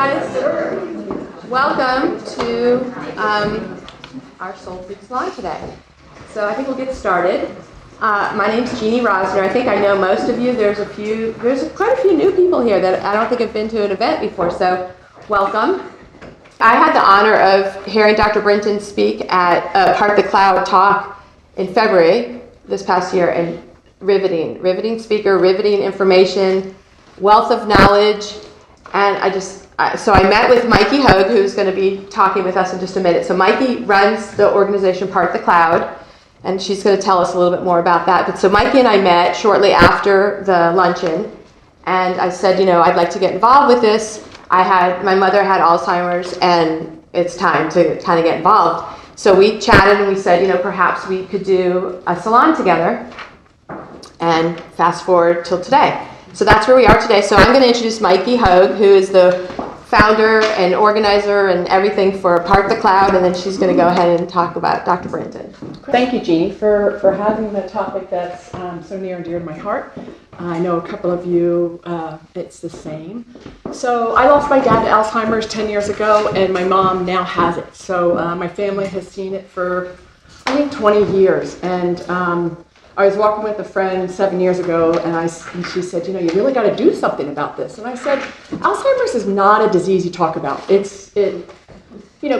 guys. Welcome to our Soul Food Salon today. So I think we'll get started. My name's Jeannie Rosner. I think I know most of you. There's quite a few new people here that I don't think have been to an event before, so welcome. I had the honor of hearing Dr. Brinton speak at Part the Cloud talk in February this past year, and riveting speaker, riveting information, wealth of knowledge, and so I met with Mikey Hogue, who's going to be talking with us in just a minute. So Mikey runs the organization Part the Cloud, and she's going to tell us a little bit more about that. But so Mikey and I met shortly after the luncheon, and I said, I'd like to get involved with this. My mother had Alzheimer's, and it's time to kind of get involved. So we chatted and we said, perhaps we could do a salon together, and fast forward till today. So that's where we are today. So I'm going to introduce Mikey Hogue, who is the founder and organizer and everything for Part the Cloud, and then she's going to go ahead and talk about Dr. Brinton. Thank you, Jeannie, for having a topic that's so near and dear to my heart. I know a couple of you, it's the same. So I lost my dad to Alzheimer's 10 years ago, and my mom now has it. So my family has seen it for, I think, 20 years. And I was walking with a friend 7 years ago, and she said, you really got to do something about this. And I said, Alzheimer's is not a disease you talk about.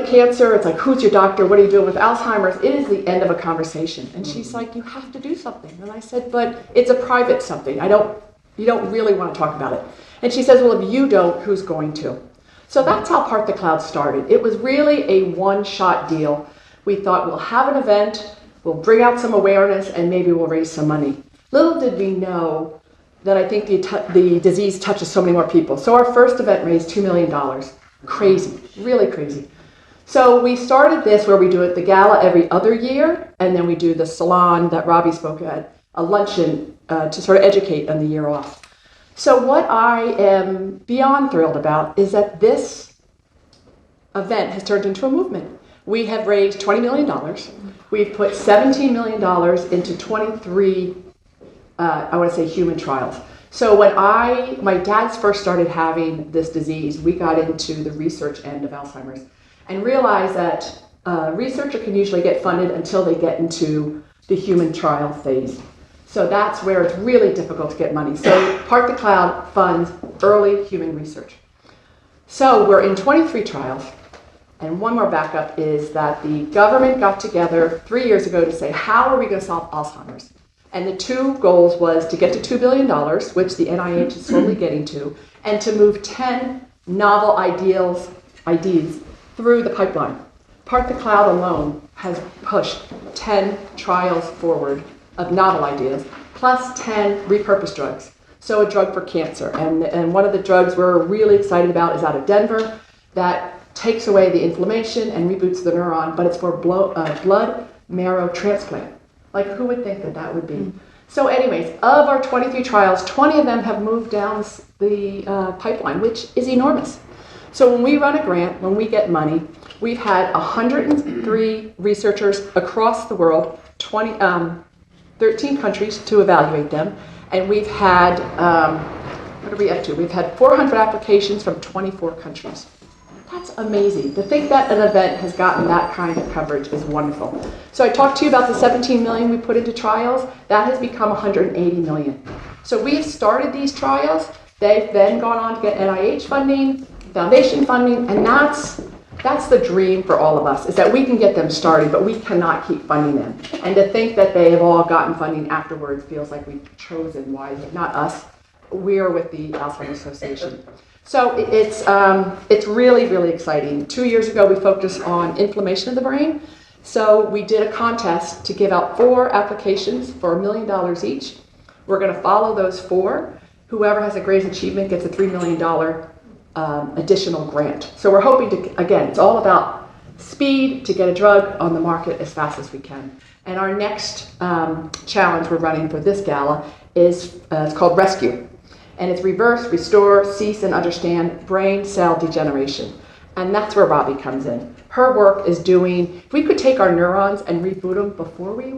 Cancer, it's like, who's your doctor? What are you doing with Alzheimer's? It is the end of a conversation. And she's like, you have to do something. And I said, but it's a private something. You don't really want to talk about it. And she says, well, if you don't, who's going to? So that's how Part the Cloud started. It was really a one-shot deal. We thought we'll have an event, we'll bring out some awareness, and maybe we'll raise some money. Little did we know that I think the disease touches so many more people. So our first event raised $2 million. Crazy, really crazy. So we started this where we do the gala every other year, and then we do the salon that Robbie spoke at, a luncheon to sort of educate on the year off. So what I am beyond thrilled about is that this event has turned into a movement. We have raised $20 million. We've put $17 million into 23, human trials. So when my dad's first started having this disease, we got into the research end of Alzheimer's and realized that a researcher can usually get funded until they get into the human trial phase. So that's where it's really difficult to get money. So Part the Cloud funds early human research. So we're in 23 trials. And one more backup is that the government got together 3 years ago to say, how are we going to solve Alzheimer's? And the two goals was to get to $2 billion, which the NIH is slowly getting to, and to move 10 novel ideas through the pipeline. Part the Cloud alone has pushed 10 trials forward of novel ideas, plus 10 repurposed drugs. So a drug for cancer. And one of the drugs we're really excited about is out of Denver that takes away the inflammation and reboots the neuron, but it's for blood marrow transplant. Like, who would think that would be? So anyways, of our 23 trials, 20 of them have moved down the pipeline, which is enormous. So when we run a grant, when we get money, we've had 103 researchers across the world, 13 countries to evaluate them, and we've had, what are we up to? We've had 400 applications from 24 countries. That's amazing. To think that an event has gotten that kind of coverage is wonderful. So I talked to you about the 17 million we put into trials. That has become 180 million. So we've started these trials. They've then gone on to get NIH funding, foundation funding, and that's the dream for all of us, is that we can get them started, but we cannot keep funding them. And to think that they have all gotten funding afterwards feels like we've chosen wisely. Not us. We're with the Alzheimer's Association. So it's really, really exciting. 2 years ago, we focused on inflammation of the brain. So we did a contest to give out 4 applications for $1 million each. We're going to follow those 4. Whoever has the greatest achievement gets a $3 million additional grant. So we're hoping to, again, it's all about speed to get a drug on the market as fast as we can. And our next challenge we're running for this gala is it's called Rescue. And it's reverse, restore, cease, and understand brain cell degeneration. And that's where Robbie comes in. Her work is doing, if we could take our neurons and reboot them before we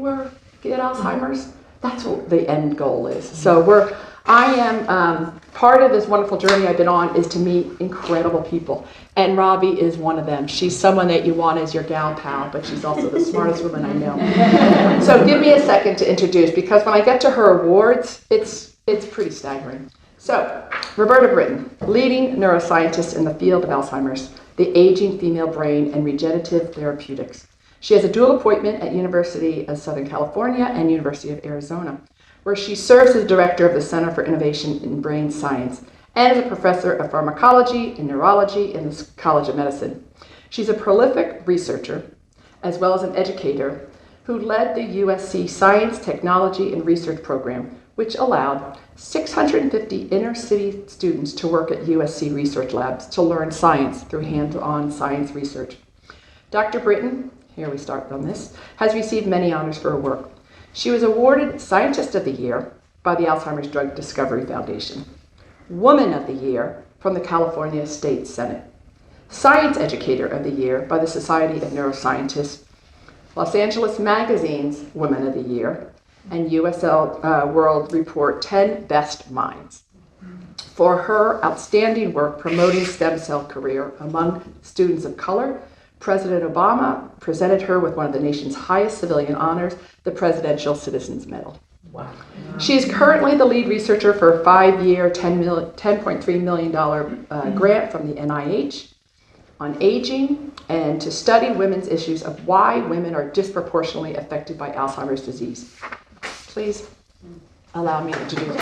get Alzheimer's, That's what the end goal is. So I am, part of this wonderful journey I've been on is to meet incredible people. And Robbie is one of them. She's someone that you want as your gal pal, but she's also the smartest woman I know. So give me a second to introduce, because when I get to her awards, it's pretty staggering. So, Roberta Brinton, leading neuroscientist in the field of Alzheimer's, the aging female brain, and regenerative therapeutics. She has a dual appointment at University of Southern California and University of Arizona, where she serves as director of the Center for Innovation in Brain Science and as a professor of pharmacology and neurology in the College of Medicine. She's a prolific researcher, as well as an educator, who led the USC Science, Technology, and Research Program, which allowed 650 inner-city students to work at USC research labs to learn science through hands-on science research. Dr. Brinton, here we start on this, has received many honors for her work. She was awarded Scientist of the Year by the Alzheimer's Drug Discovery Foundation, Woman of the Year from the California State Senate, Science Educator of the Year by the Society of Neuroscientists, Los Angeles Magazine's Woman of the Year, and USL World Report 10 Best Minds for her outstanding work promoting stem cell career among students of color. President Obama presented her with one of the nation's highest civilian honors, the Presidential Citizens Medal. Wow. She is currently the lead researcher for a 5-year, $10.3 million grant from the NIH on aging and to study women's issues of why women are disproportionately affected by Alzheimer's disease. Please allow me to introduce you.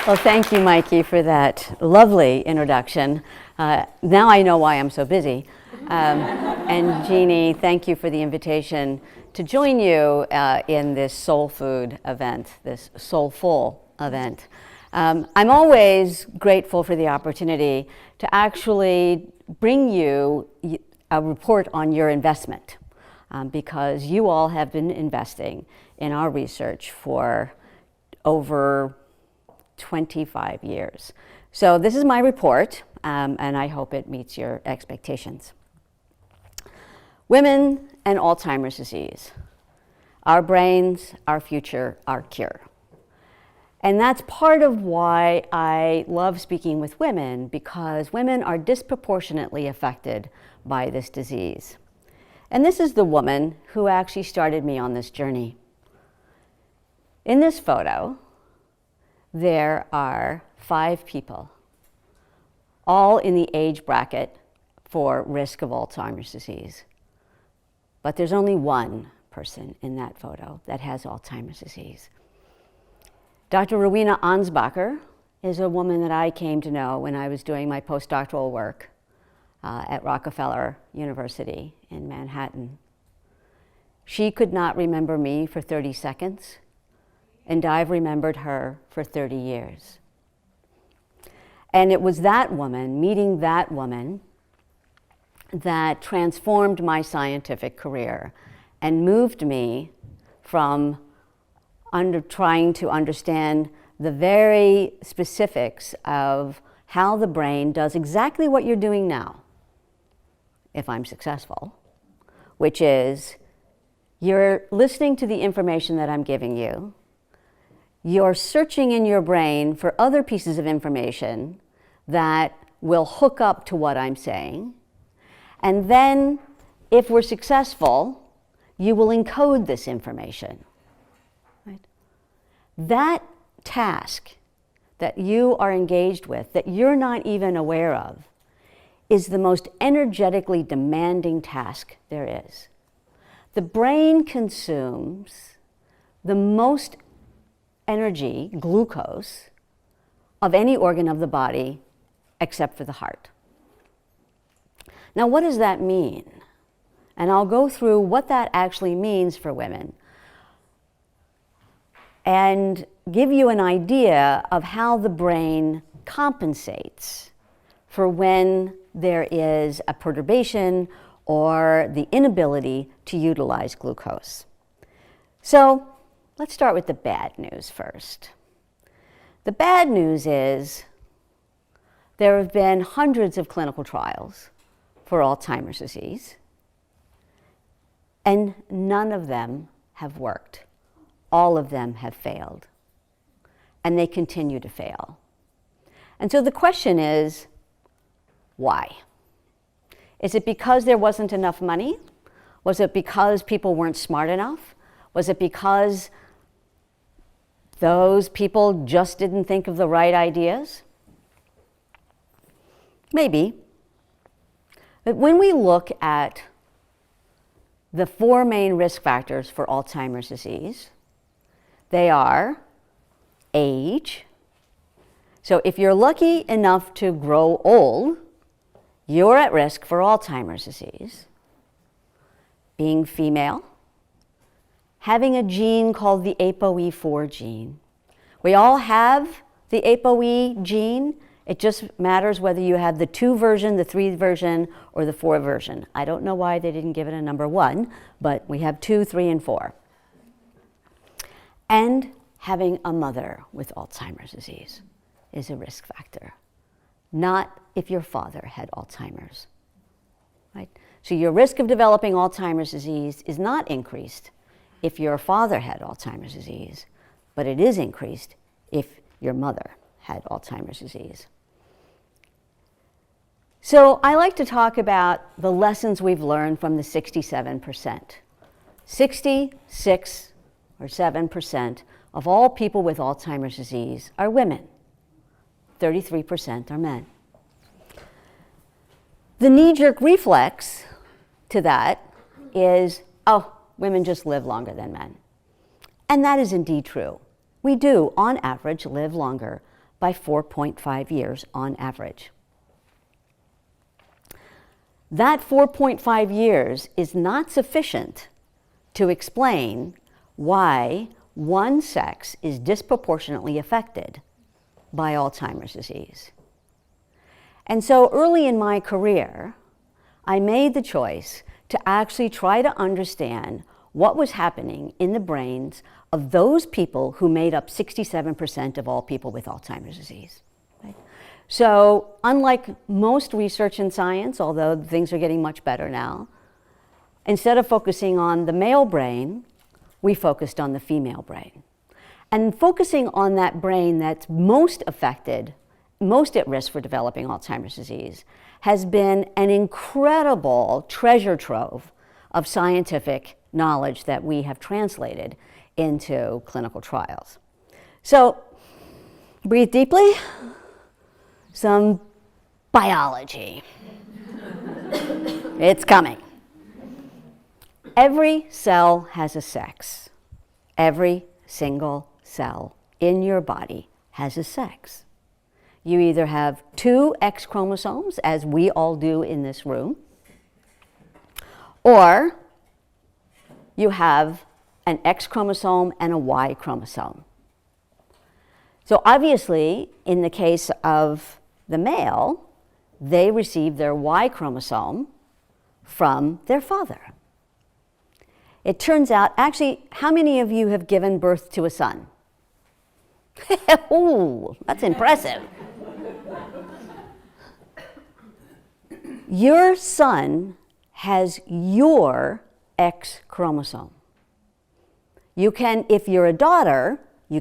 Well, thank you, Mikey, for that lovely introduction. Now I know why I'm so busy. And Jeannie, thank you for the invitation to join you in this soul food event, this soulful event. I'm always grateful for the opportunity to actually bring you a report on your investment, because you all have been investing in our research for over 25 years. So this is my report, and I hope it meets your expectations. Women and Alzheimer's disease. Our brains, our future, our cure. And that's part of why I love speaking with women, because women are disproportionately affected by this disease. And this is the woman who actually started me on this journey. In this photo, there are 5 people, all in the age bracket for risk of Alzheimer's disease. But there's only one person in that photo that has Alzheimer's disease. Dr. Rowena Ansbacher is a woman that I came to know when I was doing my postdoctoral work at Rockefeller University in Manhattan. She could not remember me for 30 seconds, and I've remembered her for 30 years. And it was that woman, meeting that woman, that transformed my scientific career and moved me from trying to understand the very specifics of how the brain does exactly what you're doing now, if I'm successful, which is you're listening to the information that I'm giving you, you're searching in your brain for other pieces of information that will hook up to what I'm saying, and then if we're successful, you will encode this information. Right? That task that you are engaged with, that you're not even aware of, is the most energetically demanding task there is. The brain consumes the most energy, glucose, of any organ of the body except for the heart. Now, what does that mean? And I'll go through what that actually means for women and give you an idea of how the brain compensates for when there is a perturbation or the inability to utilize glucose. So let's start with the bad news first. The bad news is there have been hundreds of clinical trials for Alzheimer's disease. And none of them have worked. All of them have failed. And they continue to fail. And so the question is, why? Is it because there wasn't enough money? Was it because people weren't smart enough? Was it because those people just didn't think of the right ideas? Maybe. But when we look at the 4 main risk factors for Alzheimer's disease, they are age. So if you're lucky enough to grow old, you're at risk for Alzheimer's disease. Being female, having a gene called the ApoE4 gene. We all have the ApoE gene. It just matters whether you have the 2 version, the 3 version, or the 4 version. I don't know why they didn't give it a number 1, but we have 2, 3, and 4. And having a mother with Alzheimer's disease is a risk factor, not if your father had Alzheimer's, right? So your risk of developing Alzheimer's disease is not increased if your father had Alzheimer's disease, but it is increased if your mother had Alzheimer's disease. So I like to talk about the lessons we've learned from the 67%. 66 or 7% of all people with Alzheimer's disease are women. 33% are men. The knee-jerk reflex to that is, oh, women just live longer than men. And that is indeed true. We do, on average, live longer by 4.5 years on average. That 4.5 years is not sufficient to explain why one sex is disproportionately affected by Alzheimer's disease. And so early in my career, I made the choice to actually try to understand what was happening in the brains of those people who made up 67% of all people with Alzheimer's disease. Right? So unlike most research in science, although things are getting much better now, instead of focusing on the male brain, we focused on the female brain. And focusing on that brain that's most affected, most at risk for developing Alzheimer's disease, has been an incredible treasure trove of scientific knowledge that we have translated into clinical trials. So, breathe deeply. Some biology. It's coming. Every cell has a sex. Every single cell in your body has a sex. You either have 2 X chromosomes, as we all do in this room, or you have an X chromosome and a Y chromosome. So obviously, in the case of the male, they receive their Y chromosome from their father. It turns out, actually, how many of you have given birth to a son? Ooh, that's impressive. Your son has your X chromosome. You can, if you're a daughter, you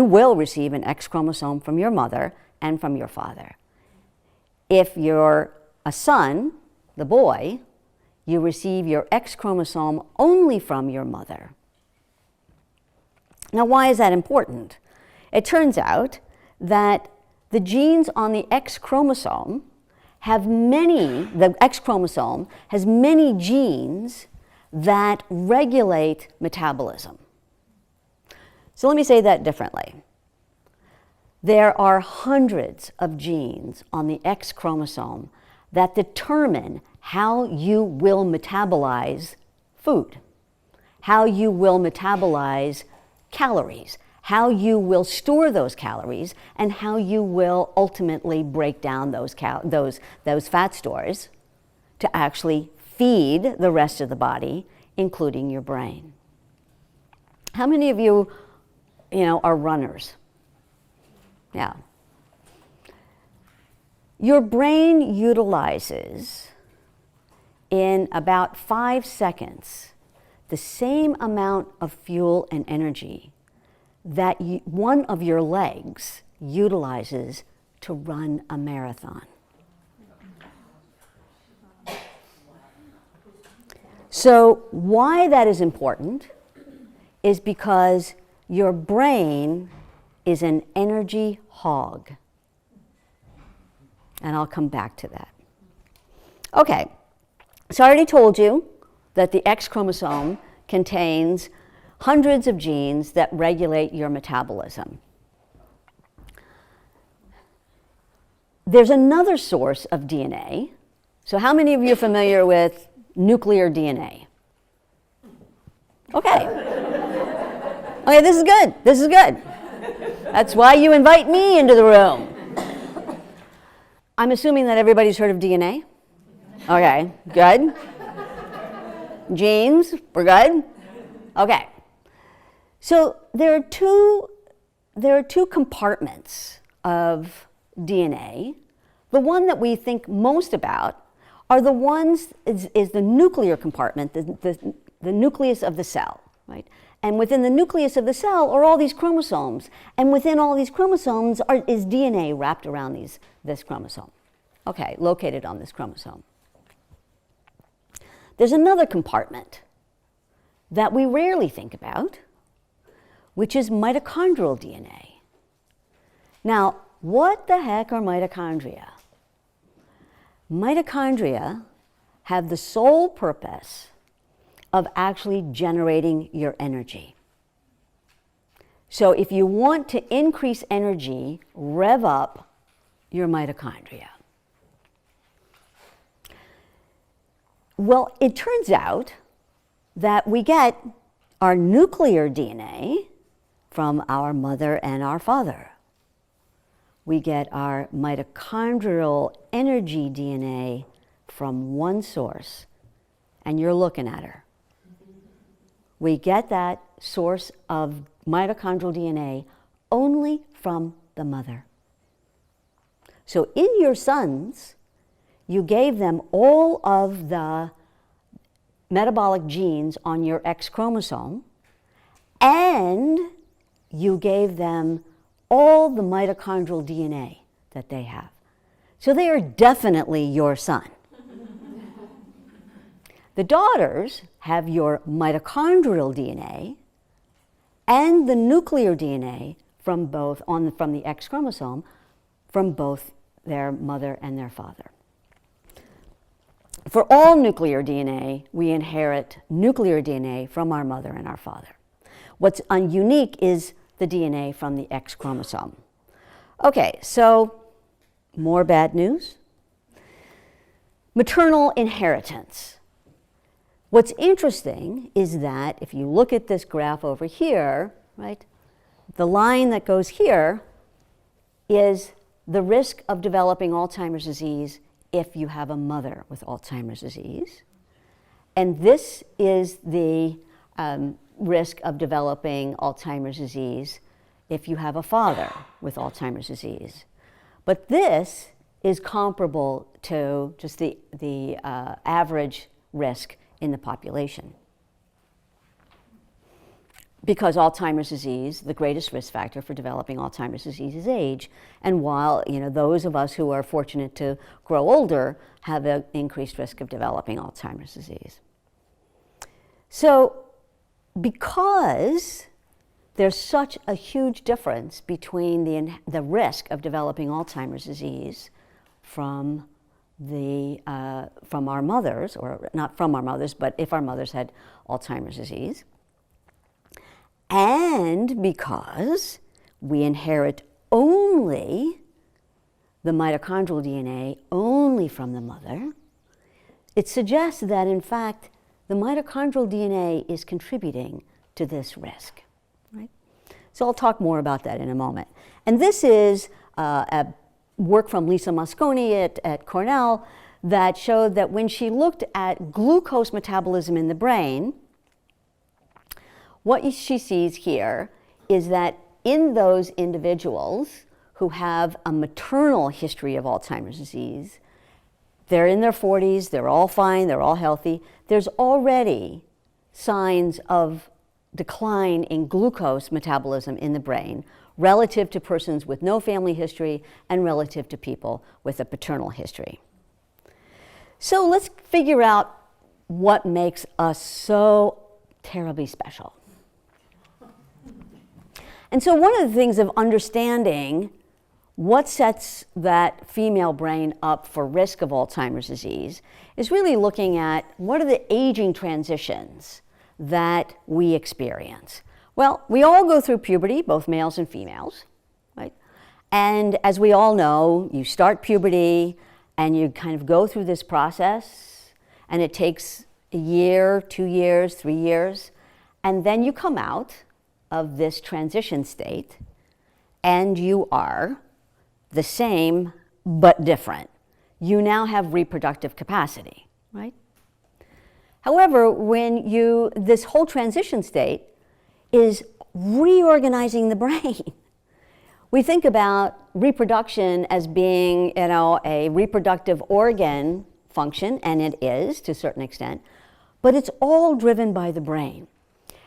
will receive an X chromosome from your mother and from your father. If you're a son, the boy, you receive your X chromosome only from your mother. Now, why is that important? It turns out that the genes on the X chromosome the X chromosome has many genes that regulate metabolism. So let me say that differently. There are hundreds of genes on the X chromosome that determine how you will metabolize food, how you will metabolize calories, how you will store those calories, and how you will ultimately break down those fat stores to actually feed the rest of the body, including your brain. How many of you, are runners? Yeah. Your brain utilizes in about 5 seconds the same amount of fuel and energy that one of your legs utilizes to run a marathon. So why that is important is because your brain is an energy hog. And I'll come back to that. Okay, so I already told you that the X chromosome contains hundreds of genes that regulate your metabolism. There's another source of DNA. So how many of you are familiar with nuclear DNA? Okay. Okay, this is good. This is good. That's why you invite me into the room. I'm assuming that everybody's heard of DNA. Okay, good. Genes, we're good? Okay. So there are two compartments of DNA. The one that we think most about are the ones, is the nuclear compartment, the nucleus of the cell, right? And within the nucleus of the cell are all these chromosomes. And within all these chromosomes is DNA wrapped around this chromosome. Okay, located on this chromosome. There's another compartment that we rarely think about, which is mitochondrial DNA. Now, what the heck are mitochondria? Mitochondria have the sole purpose of actually generating your energy. So if you want to increase energy, rev up your mitochondria. Well, it turns out that we get our nuclear DNA from our mother and our father. We get our mitochondrial energy DNA from one source, and you're looking at her. We get that source of mitochondrial DNA only from the mother. So in your sons, you gave them all of the metabolic genes on your X chromosome, and you gave them all the mitochondrial DNA that they have. So they are definitely your son. The daughters have your mitochondrial DNA and the nuclear DNA from the X chromosome from both their mother and their father. For all nuclear DNA, we inherit nuclear DNA from our mother and our father. What's unique is the DNA from the X chromosome. Okay, so more bad news. Maternal inheritance. What's interesting is that if you look at this graph over here, right, the line that goes here is the risk of developing Alzheimer's disease if you have a mother with Alzheimer's disease. And this is the risk of developing Alzheimer's disease if you have a father with Alzheimer's disease. But this is comparable to just the average risk in the population. Because Alzheimer's disease, the greatest risk factor for developing Alzheimer's disease is age. And while those of us who are fortunate to grow older have an increased risk of developing Alzheimer's disease. So because there's such a huge difference between the risk of developing Alzheimer's disease from our mothers, or not from our mothers, but if our mothers had Alzheimer's disease, and because we inherit only the mitochondrial DNA only from the mother, it suggests that in fact the mitochondrial DNA is contributing to this risk. Right? So I'll talk more about that in a moment. And this is a work from Lisa Mosconi at Cornell that showed that when she looked at glucose metabolism in the brain, what she sees here is that in those individuals who have a maternal history of Alzheimer's disease, they're in their 40s, they're all fine, they're all healthy. There's already signs of decline in glucose metabolism in the brain relative to persons with no family history and relative to people with a paternal history. So let's figure out what makes us so terribly special. And so one of the things of understanding what sets that female brain up for risk of Alzheimer's disease is really looking at what are the aging transitions that we experience. Well, we all go through puberty, both males and females, right? And as we all know, you start puberty and you kind of go through this process, and it takes a year, 2 years, 3 years, and then you come out of this transition state and you are the same but different. You now have reproductive capacity, right? However, this whole transition state is reorganizing the brain. We think about reproduction as being, a reproductive organ function, and it is to a certain extent, but it's all driven by the brain.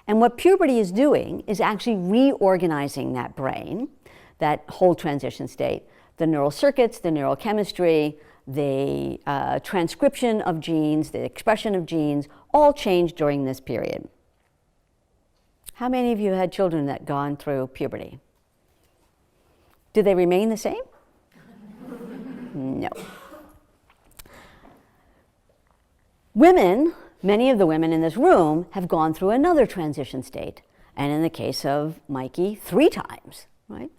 And what puberty is doing is actually reorganizing that brain, that whole transition state, the neural circuits, the neurochemistry, the transcription of genes, the expression of genes, all change during this period. How many of you had children that gone through puberty? Do they remain the same? No. Women, many of the women in this room have gone through another transition state, and in the case of Mikey, 3 times, right?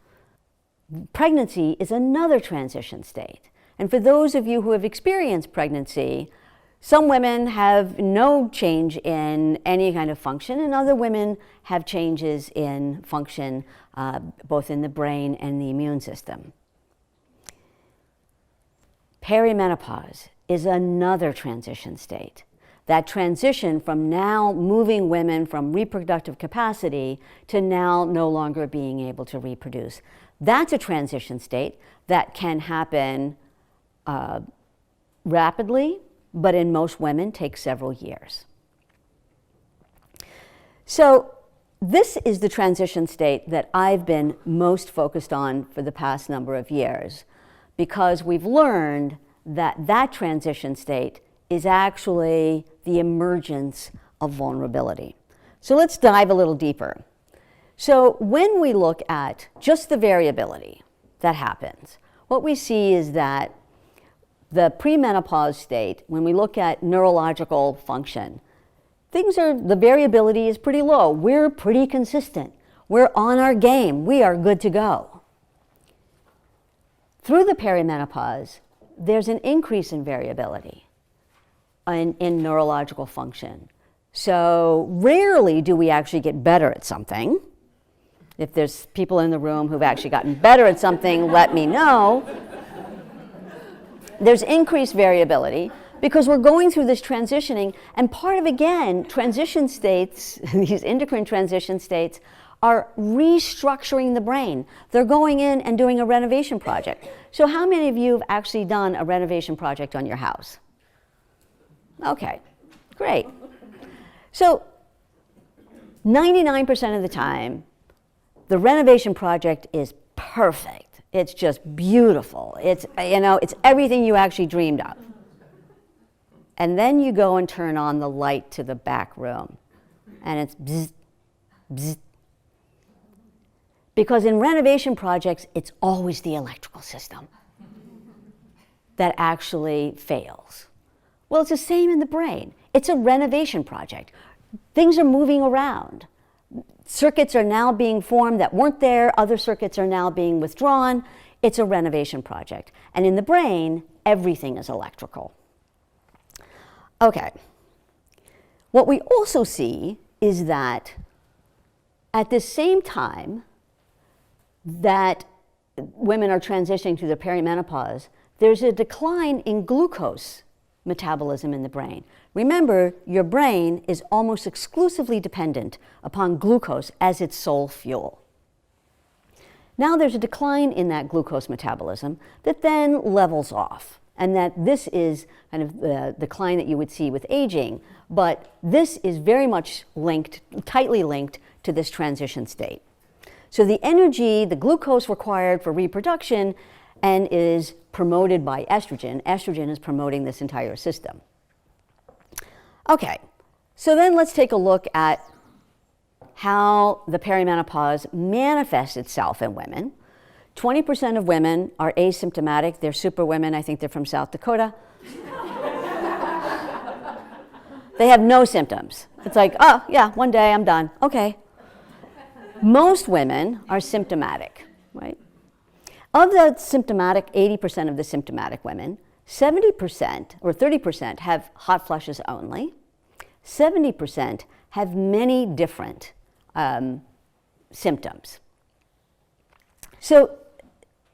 Pregnancy is another transition state. And for those of you who have experienced pregnancy, some women have no change in any kind of function, and other women have changes in function, both in the brain and the immune system. Perimenopause is another transition state. That transition from now moving women from reproductive capacity to now no longer being able to reproduce. That's a transition state that can happen rapidly, but in most women takes several years. So this is the transition state that I've been most focused on for the past number of years, because we've learned that that transition state is actually the emergence of vulnerability. So let's dive a little deeper. So when we look at just the variability that happens, what we see is that the premenopause state, when we look at neurological function, the variability is pretty low. We're pretty consistent. We're on our game. We are good to go. Through the perimenopause, there's an increase in variability in neurological function. So rarely do we actually get better at something. If there's people in the room who've actually gotten better at something, let me know. There's increased variability because we're going through this transitioning, and part of, again, transition states, these endocrine transition states, are restructuring the brain. They're going in and doing a renovation project. So how many of you have actually done a renovation project on your house? Okay, great. So 99% of the time, the renovation project is perfect. It's just beautiful. It's everything you actually dreamed of. And then you go and turn on the light to the back room, and it's bzz, bzz. Because in renovation projects, it's always the electrical system that actually fails. Well, it's the same in the brain. It's a renovation project. Things are moving around. Circuits are now being formed that weren't there. Other circuits are now being withdrawn. It's a renovation project. And in the brain, everything is electrical. Okay. What we also see is that at the same time that women are transitioning to the perimenopause, there's a decline in glucose metabolism in the brain. Remember, your brain is almost exclusively dependent upon glucose as its sole fuel. Now there's a decline in that glucose metabolism that then levels off. and that this is kind of the decline that you would see with aging, but this is very much linked, tightly linked to this transition state. So the energy, the glucose required for reproduction and is promoted by estrogen. Estrogen is promoting this entire system. Okay, so then let's take a look at how the perimenopause manifests itself in women. 20% of women are asymptomatic. They're super women. I think they're from South Dakota. They have no symptoms. It's like, oh, yeah, one day I'm done. Okay. Most women are symptomatic, right? Of the symptomatic, 80% of the symptomatic women, 70% or 30% have hot flushes only. 70% have many different symptoms. So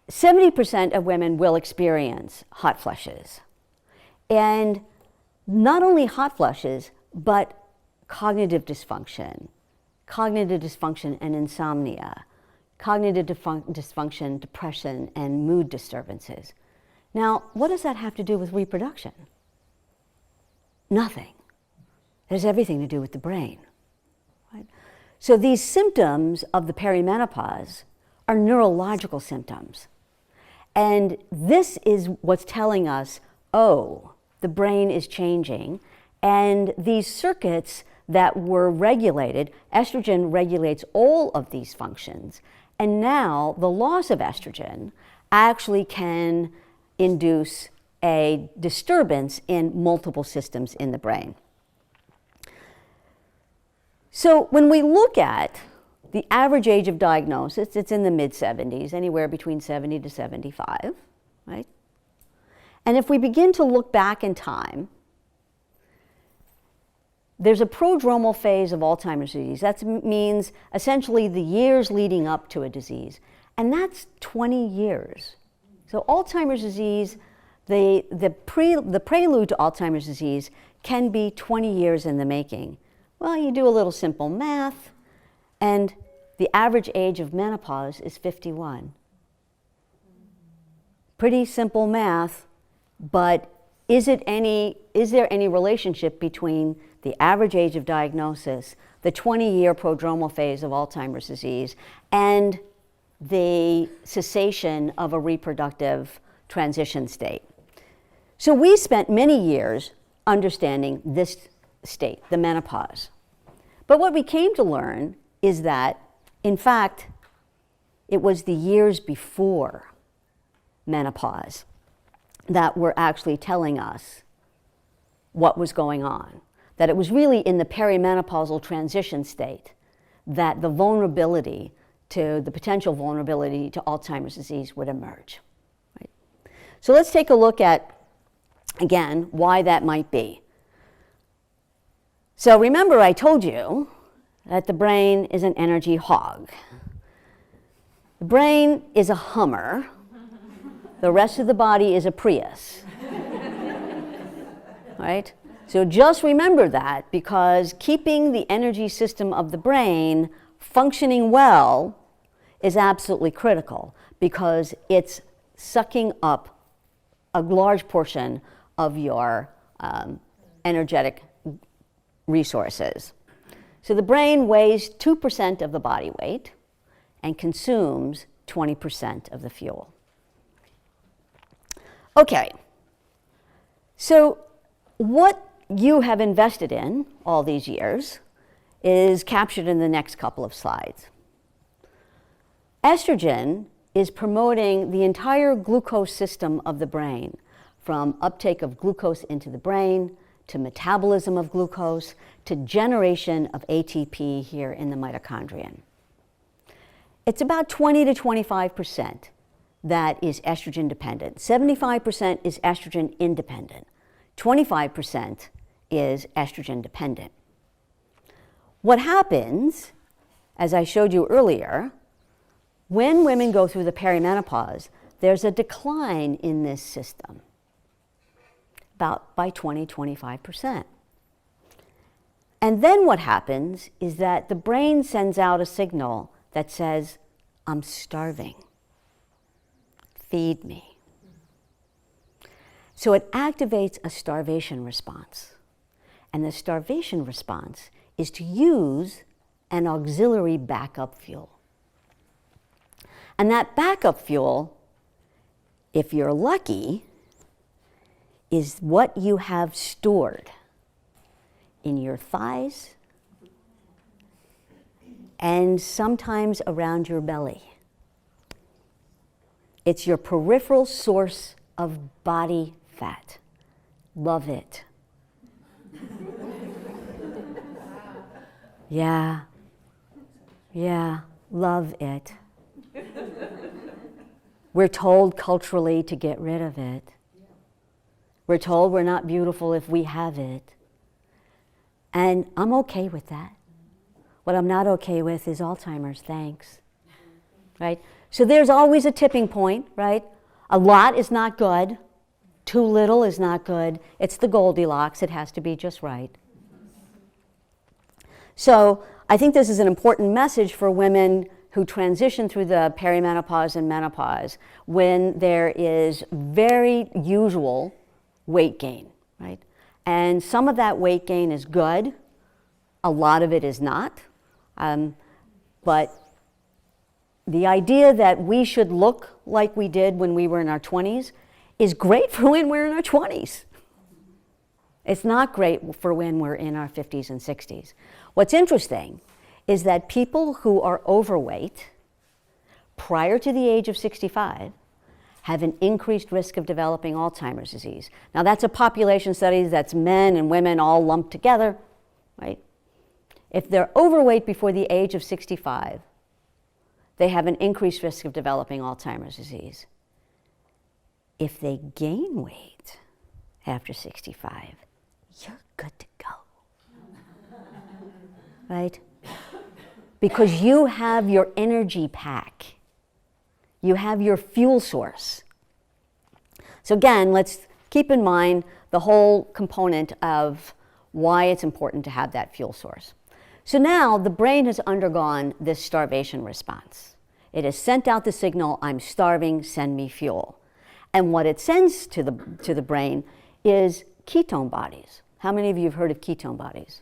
70% of women will experience hot flushes. And not only hot flushes, but cognitive dysfunction and insomnia, cognitive dysfunction, depression, and mood disturbances. Now, what does that have to do with reproduction? Nothing. It has everything to do with the brain. Right? So these symptoms of the perimenopause are neurological symptoms. And this is what's telling us, oh, the brain is changing, and these circuits that were regulated, estrogen regulates all of these functions, and now the loss of estrogen actually can induce a disturbance in multiple systems in the brain. So when we look at the average age of diagnosis, it's in the mid-70s, anywhere between 70 to 75, right? And if we begin to look back in time, there's a prodromal phase of Alzheimer's disease. That means essentially the years leading up to a disease. And that's 20 years. So Alzheimer's disease, the prelude to Alzheimer's disease can be 20 years in the making. Well, you do a little simple math, and the average age of menopause is 51. Pretty simple math, but is there any relationship between the average age of diagnosis, the 20-year prodromal phase of Alzheimer's disease, and the cessation of a reproductive transition state? So we spent many years understanding this state, the menopause. But what we came to learn is that, in fact, it was the years before menopause that were actually telling us what was going on. That it was really in the perimenopausal transition state that the potential vulnerability to Alzheimer's disease would emerge. Right? So let's take a look at, again, why that might be. So remember I told you that the brain is an energy hog. The brain is a Hummer. The rest of the body is a Prius. Right? So just remember that, because keeping the energy system of the brain functioning well is absolutely critical, because it's sucking up a large portion of your energetic resources. So the brain weighs 2% of the body weight and consumes 20% of the fuel. Okay, so what you have invested in all these years is captured in the next couple of slides. Estrogen is promoting the entire glucose system of the brain, from uptake of glucose into the brain, to metabolism of glucose, to generation of ATP here in the mitochondrion. It's about 20 to 25% that is estrogen dependent. 75% is estrogen independent. 25% is estrogen dependent. What happens, as I showed you earlier, when women go through the perimenopause, there's a decline in this system, about by 20-25%. And then what happens is that the brain sends out a signal that says, I'm starving. Feed me. So it activates a starvation response. And the starvation response is to use an auxiliary backup fuel. And that backup fuel, if you're lucky, is what you have stored in your thighs and sometimes around your belly. It's your peripheral source of body fat. Love it. Yeah, love it. We're told culturally to get rid of it. We're told we're not beautiful if we have it. And I'm okay with that. What I'm not okay with is Alzheimer's, thanks. Right? So there's always a tipping point, right? A lot is not good. Too little is not good. It's the Goldilocks. It has to be just right. So I think this is an important message for women who transition through the perimenopause and menopause when there is very usual weight gain, right? And some of that weight gain is good. A lot of it is not. But the idea that we should look like we did when we were in our 20s is great for when we're in our 20s. It's not great for when we're in our 50s and 60s. What's interesting is that people who are overweight prior to the age of 65 have an increased risk of developing Alzheimer's disease. Now that's a population study, that's men and women all lumped together, right? If they're overweight before the age of 65, they have an increased risk of developing Alzheimer's disease. If they gain weight after 65, you're good to go. Right? Because you have your energy pack. You have your fuel source. So again, let's keep in mind the whole component of why it's important to have that fuel source. So now the brain has undergone this starvation response. It has sent out the signal, I'm starving, send me fuel. And what it sends to the brain is ketone bodies. How many of you have heard of ketone bodies?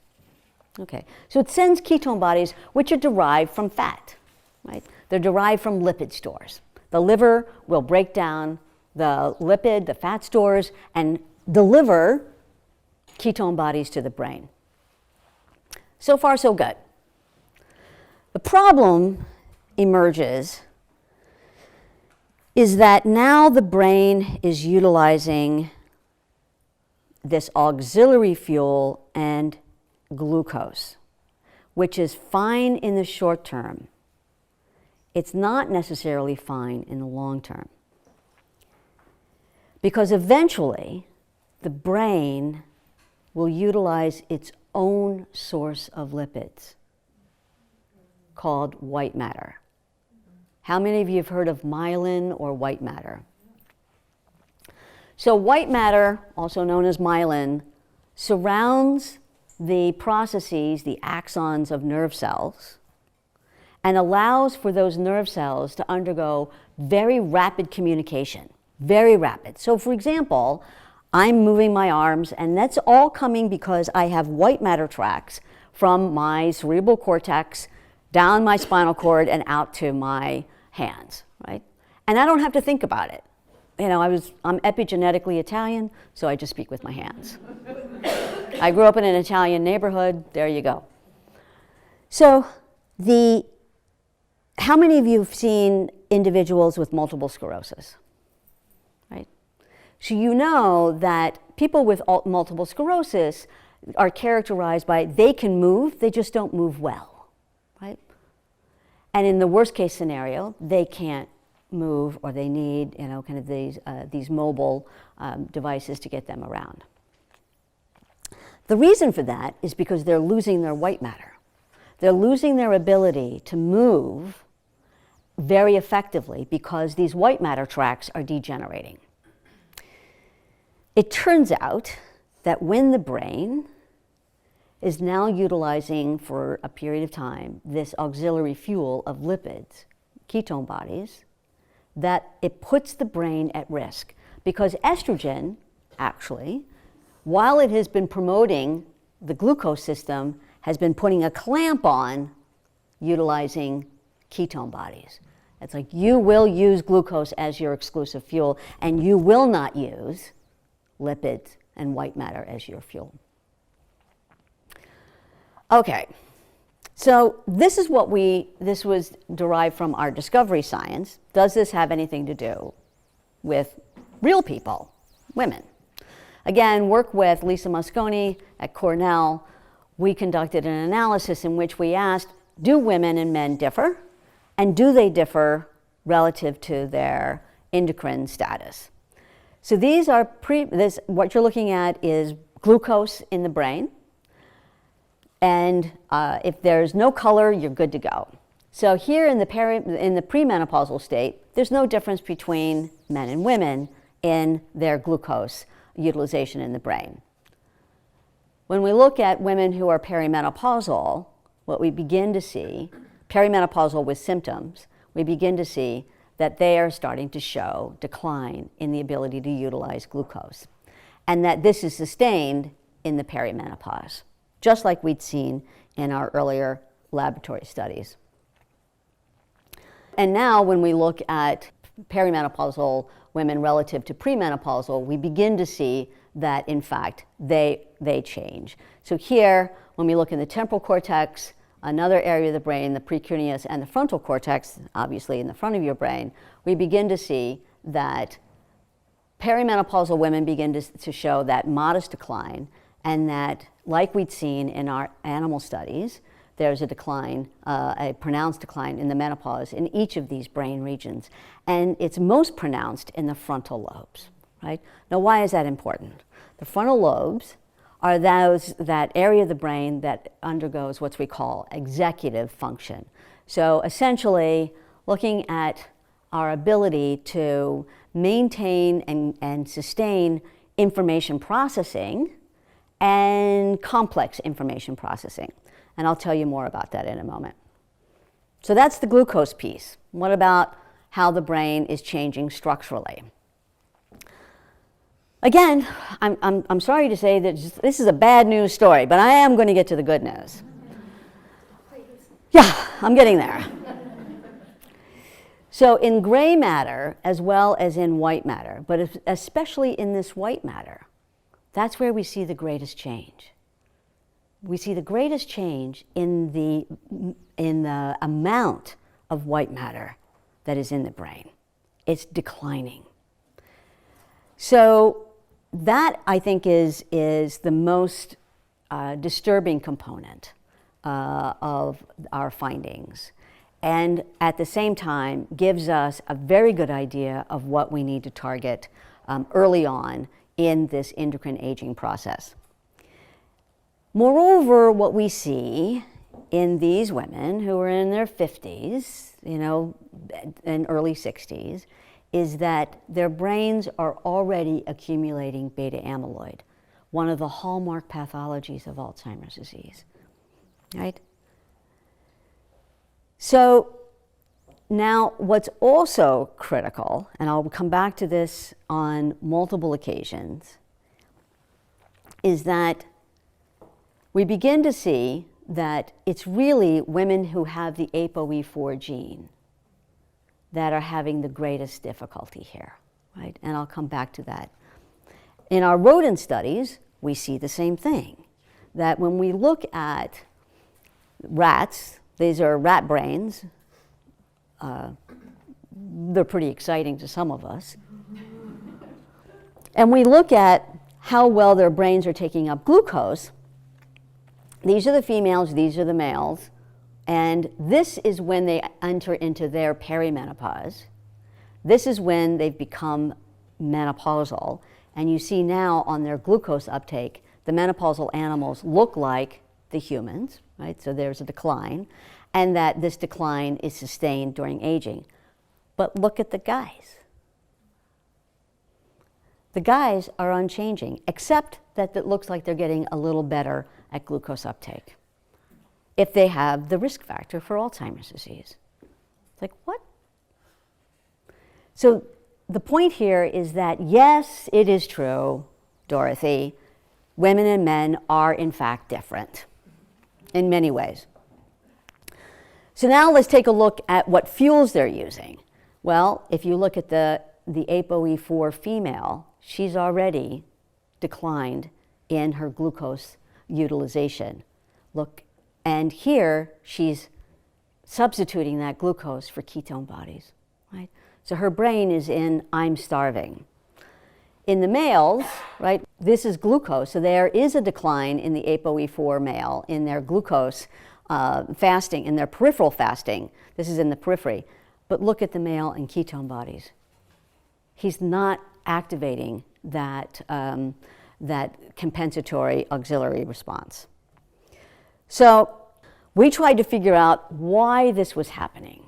Okay, so it sends ketone bodies which are derived from fat, right? They're derived from lipid stores. The liver will break down the lipid, the fat stores, and deliver ketone bodies to the brain. So far, so good. The problem emerges is that now the brain is utilizing this auxiliary fuel and glucose, which is fine in the short term. It's not necessarily fine in the long term. Because eventually, the brain will utilize its own source of lipids called white matter. How many of you have heard of myelin or white matter? So white matter, also known as myelin, surrounds the processes, the axons of nerve cells, and allows for those nerve cells to undergo very rapid communication, very rapid. So for example, I'm moving my arms, and that's all coming because I have white matter tracks from my cerebral cortex down my spinal cord and out to my hands, right? And I don't have to think about it. You know, I'm epigenetically Italian, so I just speak with my hands. I grew up in an Italian neighborhood, there you go. So how many of you have seen individuals with multiple sclerosis, right? So you know that people with multiple sclerosis are characterized by they can move, they just don't move well, right? And in the worst case scenario, they can't move, or they need, you know, kind of these mobile devices to get them around. The reason for that is because they're losing their white matter. They're losing their ability to move very effectively because these white matter tracks are degenerating. It turns out that when the brain is now utilizing for a period of time this auxiliary fuel of lipids, ketone bodies, that it puts the brain at risk because estrogen actually, while it has been promoting the glucose system, has been putting a clamp on utilizing ketone bodies. It's like you will use glucose as your exclusive fuel, and you will not use lipids and white matter as your fuel. Okay, so this was derived from our discovery science. Does this have anything to do with real people, women? Again, work with Lisa Mosconi at Cornell. We conducted an analysis in which we asked, do women and men differ? And do they differ relative to their endocrine status? So these are what you're looking at is glucose in the brain. And if there's no color, you're good to go. So here in the premenopausal state, there's no difference between men and women in their glucose utilization in the brain. When we look at women who are perimenopausal, what we begin to see, perimenopausal with symptoms, we begin to see that they are starting to show decline in the ability to utilize glucose, and that this is sustained in the perimenopause, just like we'd seen in our earlier laboratory studies. And now when we look at perimenopausal women relative to premenopausal, we begin to see that, in fact, they change. So here, when we look in the temporal cortex, another area of the brain, the precuneus and the frontal cortex, obviously in the front of your brain, we begin to see that perimenopausal women begin to show that modest decline, and that, like we'd seen in our animal studies, there's a decline, a pronounced decline in the menopause in each of these brain regions. And it's most pronounced in the frontal lobes, right? Now, why is that important? The frontal lobes are that area of the brain that undergoes what we call executive function. So essentially, looking at our ability to maintain and sustain information processing and complex information processing. And I'll tell you more about that in a moment. So that's the glucose piece. What about how the brain is changing structurally? Again, I'm sorry to say that this is a bad news story, but I am going to get to the good news. Yeah, I'm getting there. So in gray matter, as well as in white matter, but especially in this white matter, that's where we see the greatest change. We see the greatest change in the amount of white matter that is in the brain. It's declining. So that, I think, is the most disturbing component of our findings, and at the same time gives us a very good idea of what we need to target early on in this endocrine aging process. Moreover, what we see in these women who are in their 50s, and early 60s, is that their brains are already accumulating beta amyloid, one of the hallmark pathologies of Alzheimer's disease, right? So now what's also critical, and I'll come back to this on multiple occasions, is that we begin to see that it's really women who have the ApoE4 gene that are having the greatest difficulty here, right? And I'll come back to that. In our rodent studies, we see the same thing, that when we look at rats, these are rat brains, they're pretty exciting to some of us, and we look at how well their brains are taking up glucose. These are the females, these are the males, and this is when they enter into their perimenopause. This is when they've become menopausal, and you see now on their glucose uptake, the menopausal animals look like the humans, right? So there's a decline, and that this decline is sustained during aging. But look at the guys. The guys are unchanging, except that it looks like they're getting a little better at glucose uptake if they have the risk factor for Alzheimer's disease. It's like, what? So the point here is that, yes, it is true, Dorothy, women and men are in fact different in many ways. So now let's take a look at what fuels they're using. Well, if you look at the ApoE4 female, she's already declined in her glucose utilization. Look, and here she's substituting that glucose for ketone bodies, right? So her brain is in I'm starving. In the males, right, this is glucose, so there is a decline in the ApoE4 male in their glucose fasting, in their peripheral fasting. This is in the periphery. But look at the male and ketone bodies. He's not activating that, that compensatory auxiliary response. So we tried to figure out why this was happening.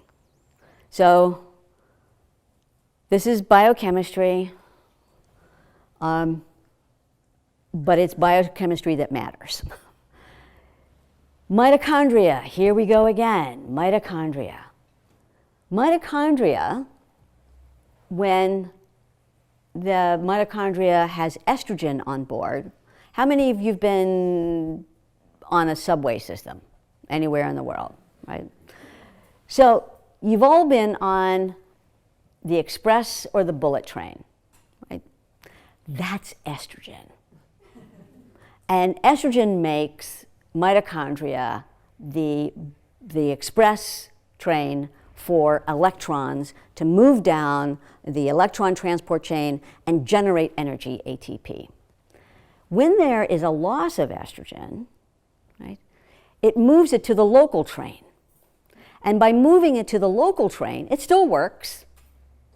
So this is biochemistry, but it's biochemistry that matters. Mitochondria, here we go again, mitochondria. Mitochondria, when the mitochondria has estrogen on board, how many of you have been on a subway system anywhere in the world, right? So you've all been on the express or the bullet train, right? That's estrogen. And estrogen makes mitochondria the express train for electrons to move down the electron transport chain and generate energy, ATP. When there is a loss of estrogen, right, it moves it to the local train. And by moving it to the local train, it still works,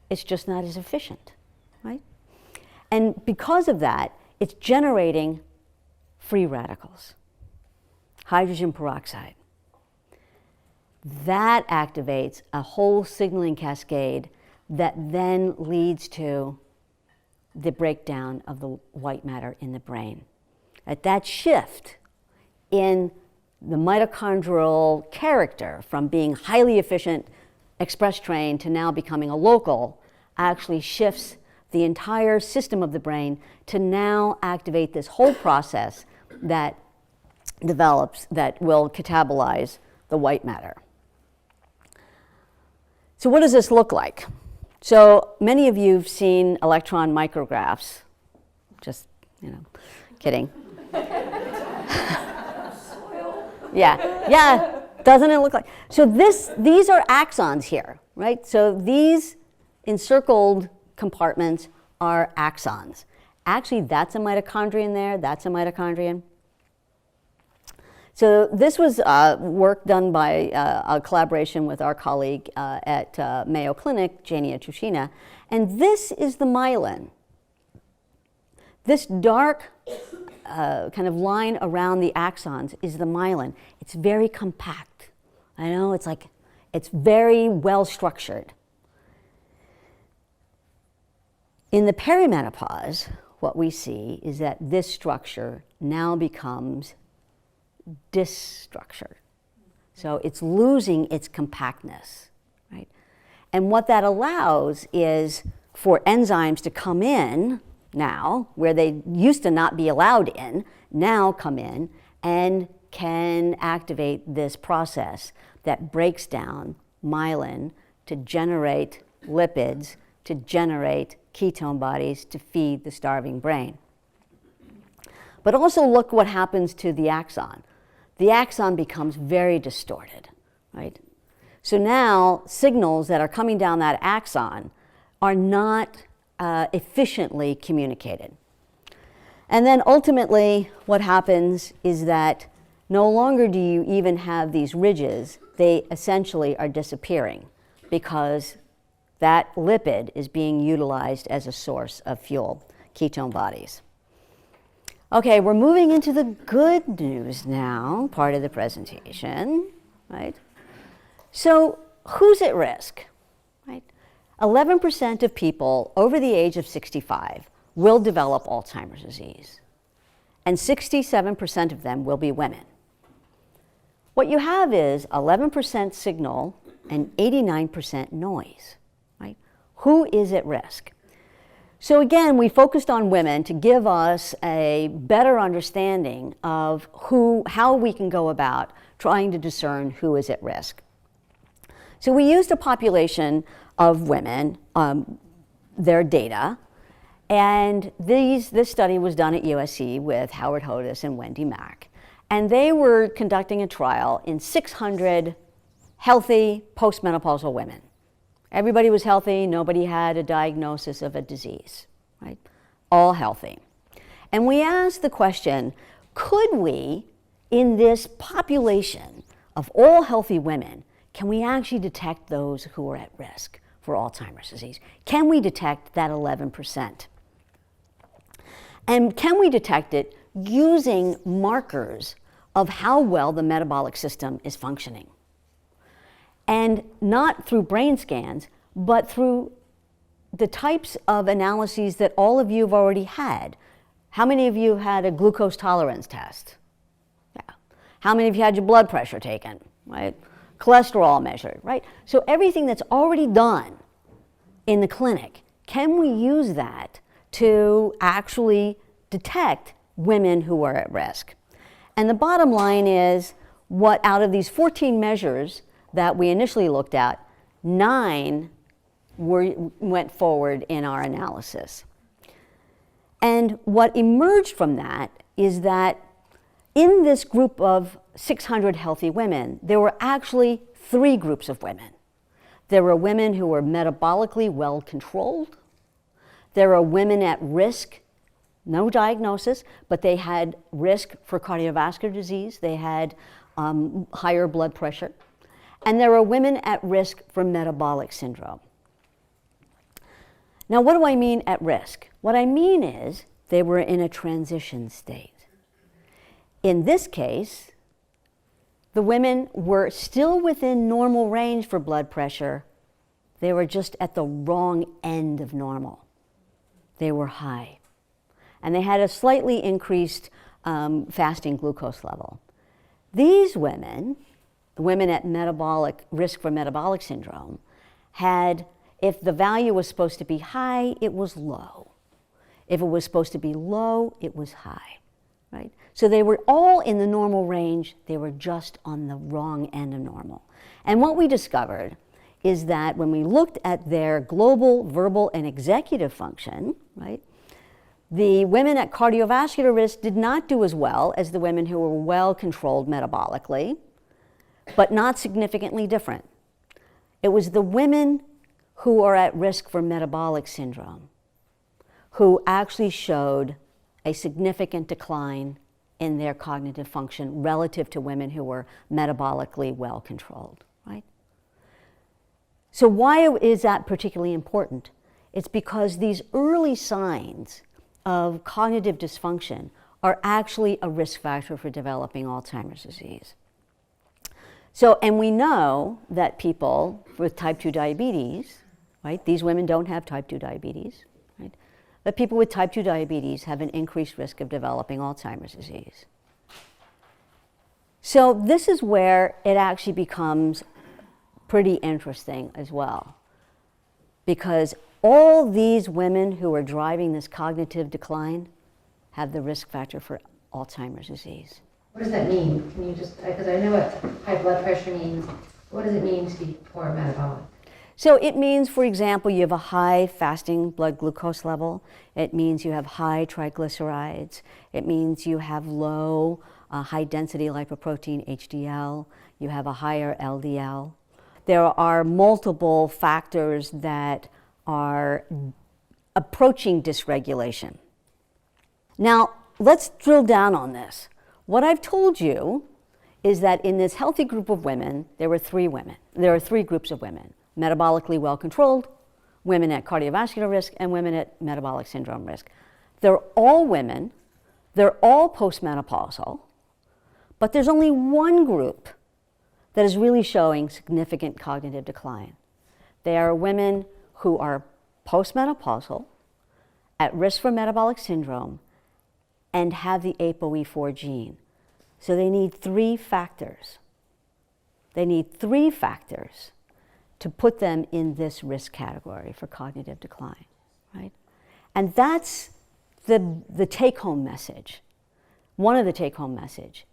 it's just not as efficient, right? And because of that, it's generating free radicals, hydrogen peroxide. That activates a whole signaling cascade that then leads to the breakdown of the white matter in the brain. At that shift in the mitochondrial character from being highly efficient express train to now becoming a local actually shifts the entire system of the brain to now activate this whole process that develops, that will catabolize the white matter. So what does this look like? So many of you have seen electron micrographs. Just, kidding. Yeah, doesn't it look like? So these are axons here, right? So these encircled compartments are axons. Actually, that's a mitochondrion there, that's a mitochondrion. So this was work done by a collaboration with our colleague at Mayo Clinic, Jania Chushina, and this is the myelin. This dark kind of line around the axons is the myelin. It's very compact. I know, it's very well structured. In the perimenopause, what we see is that this structure now becomes dysstructured. So it's losing its compactness, right? And what that allows is for enzymes to come in now, where they used to not be allowed in, now come in and can activate this process that breaks down myelin to generate lipids, to generate ketone bodies to feed the starving brain. But also look what happens to the axon. The axon becomes very distorted, right? So now signals that are coming down that axon are not efficiently communicated. And then ultimately what happens is that no longer do you even have these ridges, they essentially are disappearing because that lipid is being utilized as a source of fuel, ketone bodies. Okay, we're moving into the good news now, part of the presentation, right? So who's at risk, right? 11% of people over the age of 65 will develop Alzheimer's disease, and 67% of them will be women. What you have is 11% signal and 89% noise, right? Who is at risk? So again, we focused on women to give us a better understanding of how we can go about trying to discern who is at risk. So we used a population of women, their data, and this study was done at USC with Howard Hodis and Wendy Mack. And they were conducting a trial in 600 healthy postmenopausal women. Everybody was healthy, nobody had a diagnosis of a disease, right? All healthy. And we asked the question, could we, in this population of all healthy women, can we actually detect those who are at risk for Alzheimer's disease? Can we detect that 11%? And can we detect it using markers of how well the metabolic system is functioning? And not through brain scans, but through the types of analyses that all of you have already had. How many of you had a glucose tolerance test? Yeah. How many of you had your blood pressure taken, right? Cholesterol measured, right? So everything that's already done in the clinic, can we use that to actually detect women who are at risk? And the bottom line is, what out of these 14 measures that we initially looked at, 9 went forward in our analysis. And what emerged from that is that in this group of 600 healthy women, there were actually 3 groups of women. There were women who were metabolically well controlled. There were women at risk, no diagnosis, but they had risk for cardiovascular disease. They had higher blood pressure. And there are women at risk for metabolic syndrome. Now, what do I mean at risk? What I mean is they were in a transition state. In this case, the women were still within normal range for blood pressure. They were just at the wrong end of normal. They were high. And they had a slightly increased fasting glucose level. These women, women at metabolic risk for metabolic syndrome, had, if the value was supposed to be high, it was low. If it was supposed to be low, it was high, right? So they were all in the normal range, they were just on the wrong end of normal. And what we discovered is that when we looked at their global, verbal, and executive function, right, the women at cardiovascular risk did not do as well as the women who were well controlled metabolically, but not significantly different. It was the women who are at risk for metabolic syndrome who actually showed a significant decline in their cognitive function relative to women who were metabolically well controlled, right? So why is that particularly important? It's because these early signs of cognitive dysfunction are actually a risk factor for developing Alzheimer's disease. So, and we know that people with type 2 diabetes, right, these women don't have type 2 diabetes, right, but people with type 2 diabetes have an increased risk of developing Alzheimer's disease. So this is where it actually becomes pretty interesting as well, because all these women who are driving this cognitive decline have the risk factor for Alzheimer's disease. What does that mean? Can you just, because I know what high blood pressure means. What does it mean to be poor metabolic? So it means, for example, you have a high fasting blood glucose level. It means you have high triglycerides. It means you have low high density lipoprotein, HDL. You have a higher LDL. There are multiple factors that are approaching dysregulation. Now, let's drill down on this. What I've told you is that in this healthy group of women, there are 3 groups of women: metabolically well controlled, women at cardiovascular risk, and women at metabolic syndrome risk. They're all women, they're all postmenopausal, but there's only one group that is really showing significant cognitive decline. They are women who are postmenopausal, at risk for metabolic syndrome, and have the ApoE4 gene. So they need 3 factors. They need 3 factors to put them in this risk category for cognitive decline, right? And that's the take-home message. One of the take-home messages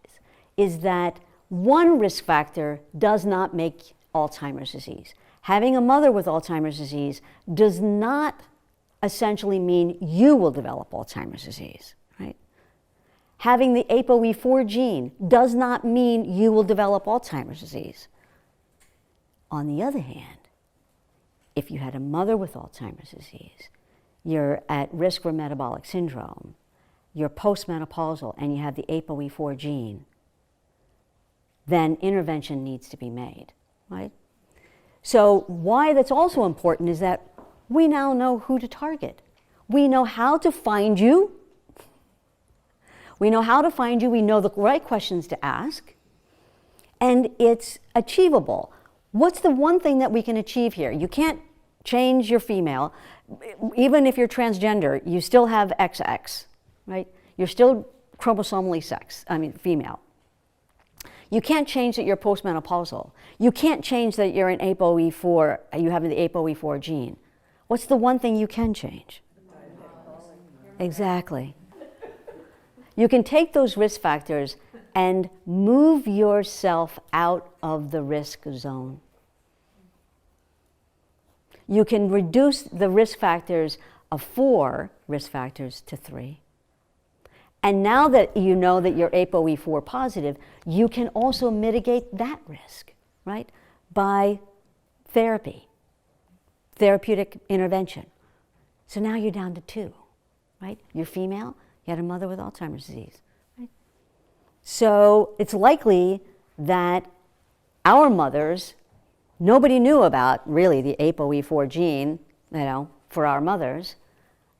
is that one risk factor does not make Alzheimer's disease. Having a mother with Alzheimer's disease does not essentially mean you will develop Alzheimer's disease, right? Having the ApoE4 gene does not mean you will develop Alzheimer's disease. On the other hand, if you had a mother with Alzheimer's disease, you're at risk for metabolic syndrome, you're postmenopausal, and you have the ApoE4 gene, then intervention needs to be made, right? So why that's also important is that we now know who to target. We know how to find you. We know how to find you. We know the right questions to ask. And it's achievable. What's the one thing that we can achieve here? You can't change your female. Even if you're transgender, you still have XX, right? You're still chromosomally female. You can't change that you're postmenopausal. You can't change that you're an ApoE4, you have the ApoE4 gene. What's the one thing you can change? Exactly. You can take those risk factors and move yourself out of the risk zone. You can reduce the risk factors of 4 risk factors to 3. And now that you know that you're ApoE4 positive, you can also mitigate that risk, right? By therapy, therapeutic intervention. So now you're down to 2, right? You're female, you had a mother with Alzheimer's disease, right? So it's likely that our mothers, nobody knew about really the ApoE4 gene, for our mothers.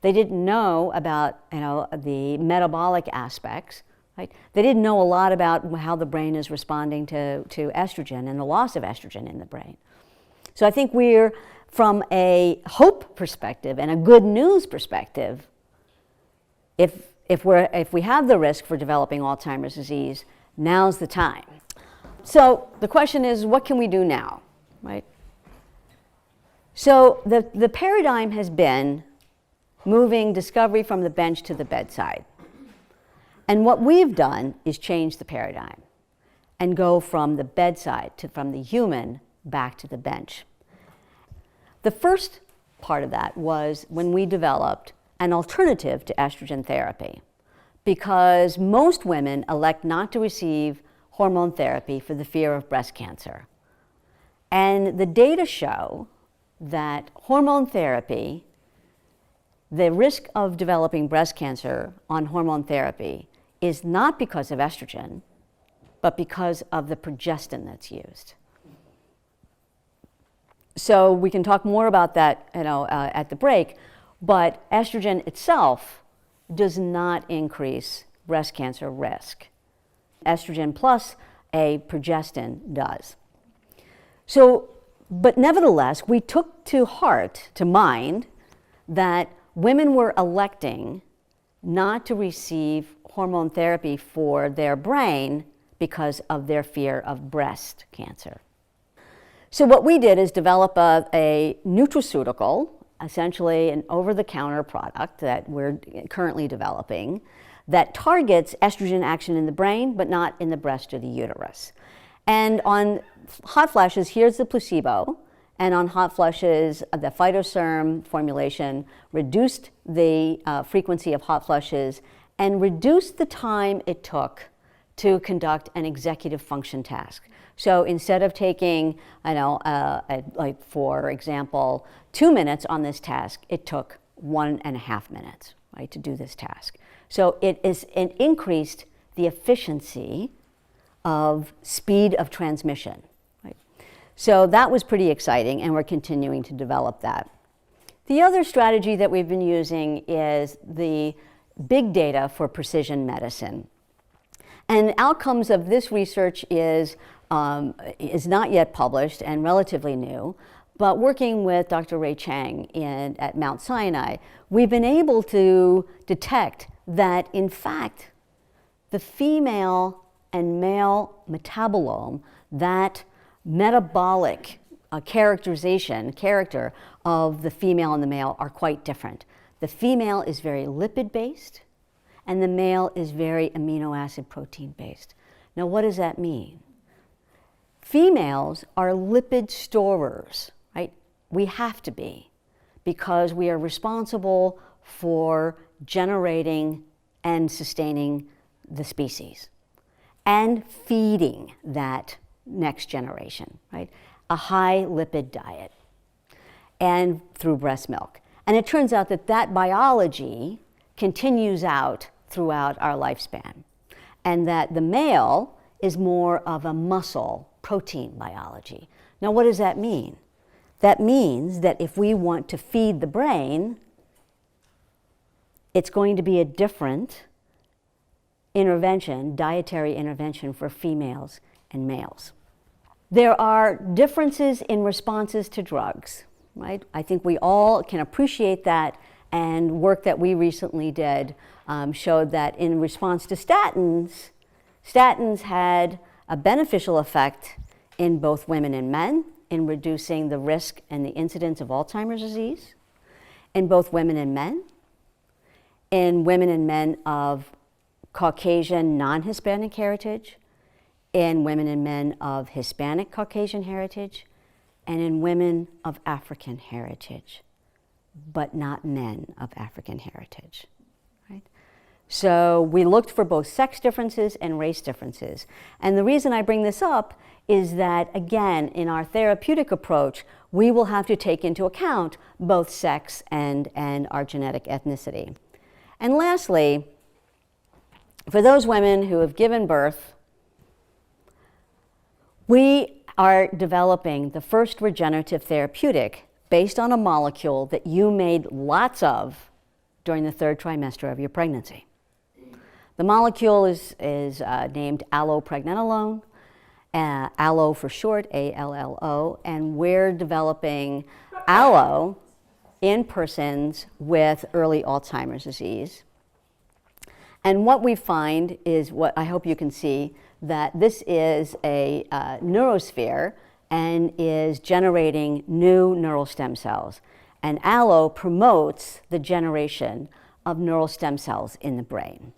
They didn't know about, the metabolic aspects, right? They didn't know a lot about how the brain is responding to estrogen and the loss of estrogen in the brain. So I think we're, from a hope perspective and a good news perspective, if we have the risk for developing Alzheimer's disease, now's the time. So the question is, what can we do now, right? So the paradigm has been moving discovery from the bench to the bedside. And what we've done is change the paradigm and go from the bedside from the human back to the bench. The first part of that was when we developed an alternative to estrogen therapy, because most women elect not to receive hormone therapy for the fear of breast cancer. And the data show that hormone therapy, the risk of developing breast cancer on hormone therapy is not because of estrogen, but because of the progestin that's used. So we can talk more about that at the break, but estrogen itself does not increase breast cancer risk. Estrogen plus a progestin does. So, but nevertheless, we took to mind, that women were electing not to receive hormone therapy for their brain because of their fear of breast cancer. So what we did is develop a nutraceutical, essentially an over-the-counter product that we're currently developing, that targets estrogen action in the brain, but not in the breast or the uterus. And on hot flashes, here's the placebo. And on hot flushes, the phytoserm formulation reduced the frequency of hot flushes and reduced the time it took to conduct an executive function task. So instead of taking, like for example, 2 minutes on this task, it took 1.5 minutes, right, to do this task. So it increased the efficiency of speed of transmission. So that was pretty exciting, and we're continuing to develop that. The other strategy that we've been using is the big data for precision medicine. And outcomes of this research is not yet published and relatively new, but working with Dr. Ray Chang at Mount Sinai, we've been able to detect that, in fact, the female and male metabolome, that metabolic character of the female and the male, are quite different. The female is very lipid-based, and the male is very amino acid protein-based. Now, what does that mean? Females are lipid storers, right? We have to be, because we are responsible for generating and sustaining the species and feeding that next generation, right? A high lipid diet and through breast milk. And it turns out that that biology continues out throughout our lifespan, and that the male is more of a muscle protein biology. Now, what does that mean? That means that if we want to feed the brain, it's going to be a different intervention, dietary intervention for females and males. There are differences in responses to drugs, right? I think we all can appreciate that, and work that we recently did showed that in response to statins, statins had a beneficial effect in both women and men in reducing the risk and the incidence of Alzheimer's disease, in both women and men, in women and men of Caucasian non-Hispanic heritage, in women and men of Hispanic Caucasian heritage, and in women of African heritage, but not men of African heritage, right? So we looked for both sex differences and race differences. And the reason I bring this up is that, again, in our therapeutic approach, we will have to take into account both sex and our genetic ethnicity. And lastly, for those women who have given birth, we are developing the first regenerative therapeutic based on a molecule that you made lots of during the 3rd trimester of your pregnancy. The molecule is named allopregnanolone, allo for short, ALLO, and we're developing allo in persons with early Alzheimer's disease. And what we find is what I hope you can see, that this is a neurosphere and is generating new neural stem cells. And allo promotes the generation of neural stem cells in the brain.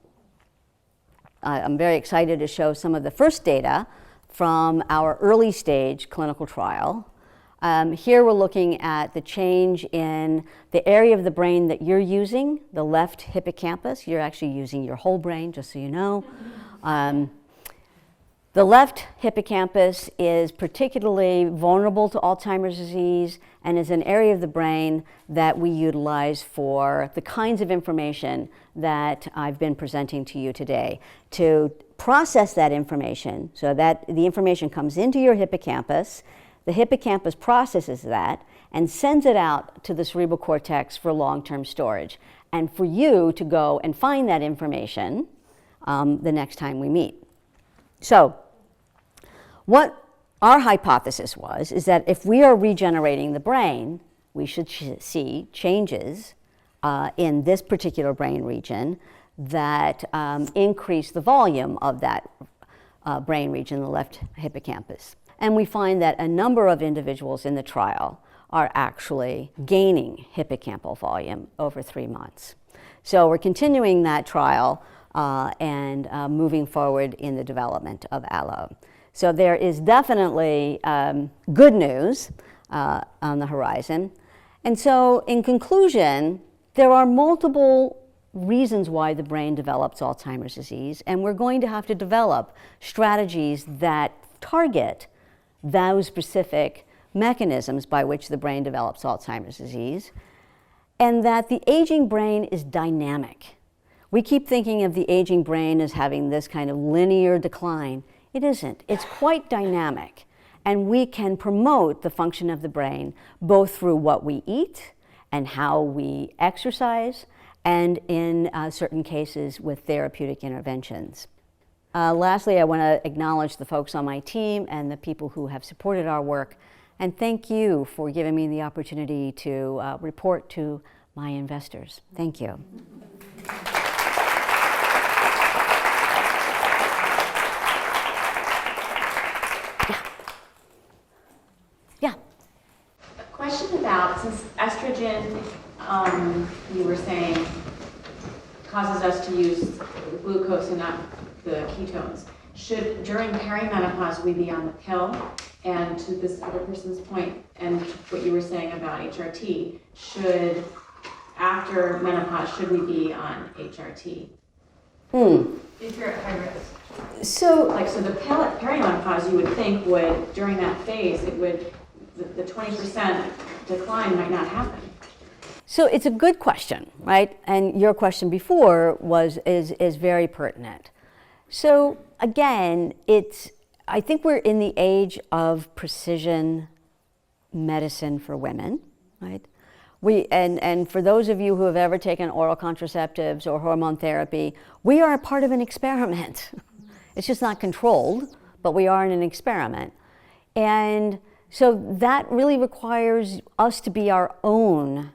I'm very excited to show some of the first data from our early stage clinical trial. Here we're looking at the change in the area of the brain that you're using, the left hippocampus. You're actually using your whole brain, just so you know. The left hippocampus is particularly vulnerable to Alzheimer's disease and is an area of the brain that we utilize for the kinds of information that I've been presenting to you today, to process that information so that the information comes into your hippocampus. The hippocampus processes that and sends it out to the cerebral cortex for long-term storage, and for you to go and find that information the next time we meet. So what our hypothesis was is that if we are regenerating the brain, we should see changes in this particular brain region that increase the volume of that brain region, the left hippocampus. And we find that a number of individuals in the trial are actually gaining hippocampal volume over 3 months. So we're continuing that trial and moving forward in the development of allo. So there is definitely good news on the horizon. And so in conclusion, there are multiple reasons why the brain develops Alzheimer's disease, and we're going to have to develop strategies that target those specific mechanisms by which the brain develops Alzheimer's disease, and that the aging brain is dynamic. We keep thinking of the aging brain as having this kind of linear decline. It isn't. It's quite dynamic, and we can promote the function of the brain both through what we eat and how we exercise, and in certain cases with therapeutic interventions. Lastly, I want to acknowledge the folks on my team and the people who have supported our work, and thank you for giving me the opportunity to report to my investors. Thank you. Yeah. A question about, since estrogen you were saying causes us to use glucose and not the ketones. Should, during perimenopause, we be on the pill? And to this other person's point, and what you were saying about HRT, after menopause, should we be on HRT? If you're at high risk. So, So the pill at perimenopause, you would think would, during that phase, the 20% decline might not happen. so it's a good question, right? And your question before is very pertinent. So again, I think we're in the age of precision medicine for women, right? And for those of you who have ever taken oral contraceptives or hormone therapy, we are a part of an experiment. It's just not controlled, but we are in an experiment. And so that really requires us to be our own,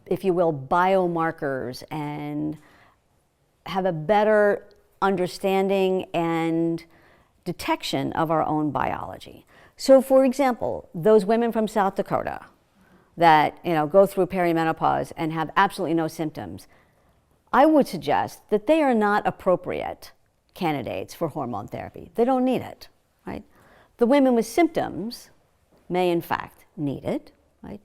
if you will, biomarkers and have a better understanding and detection of our own biology. So for example, those women from South Dakota that go through perimenopause and have absolutely no symptoms, I would suggest that they are not appropriate candidates for hormone therapy. They don't need it, right? The women with symptoms may in fact need it, right?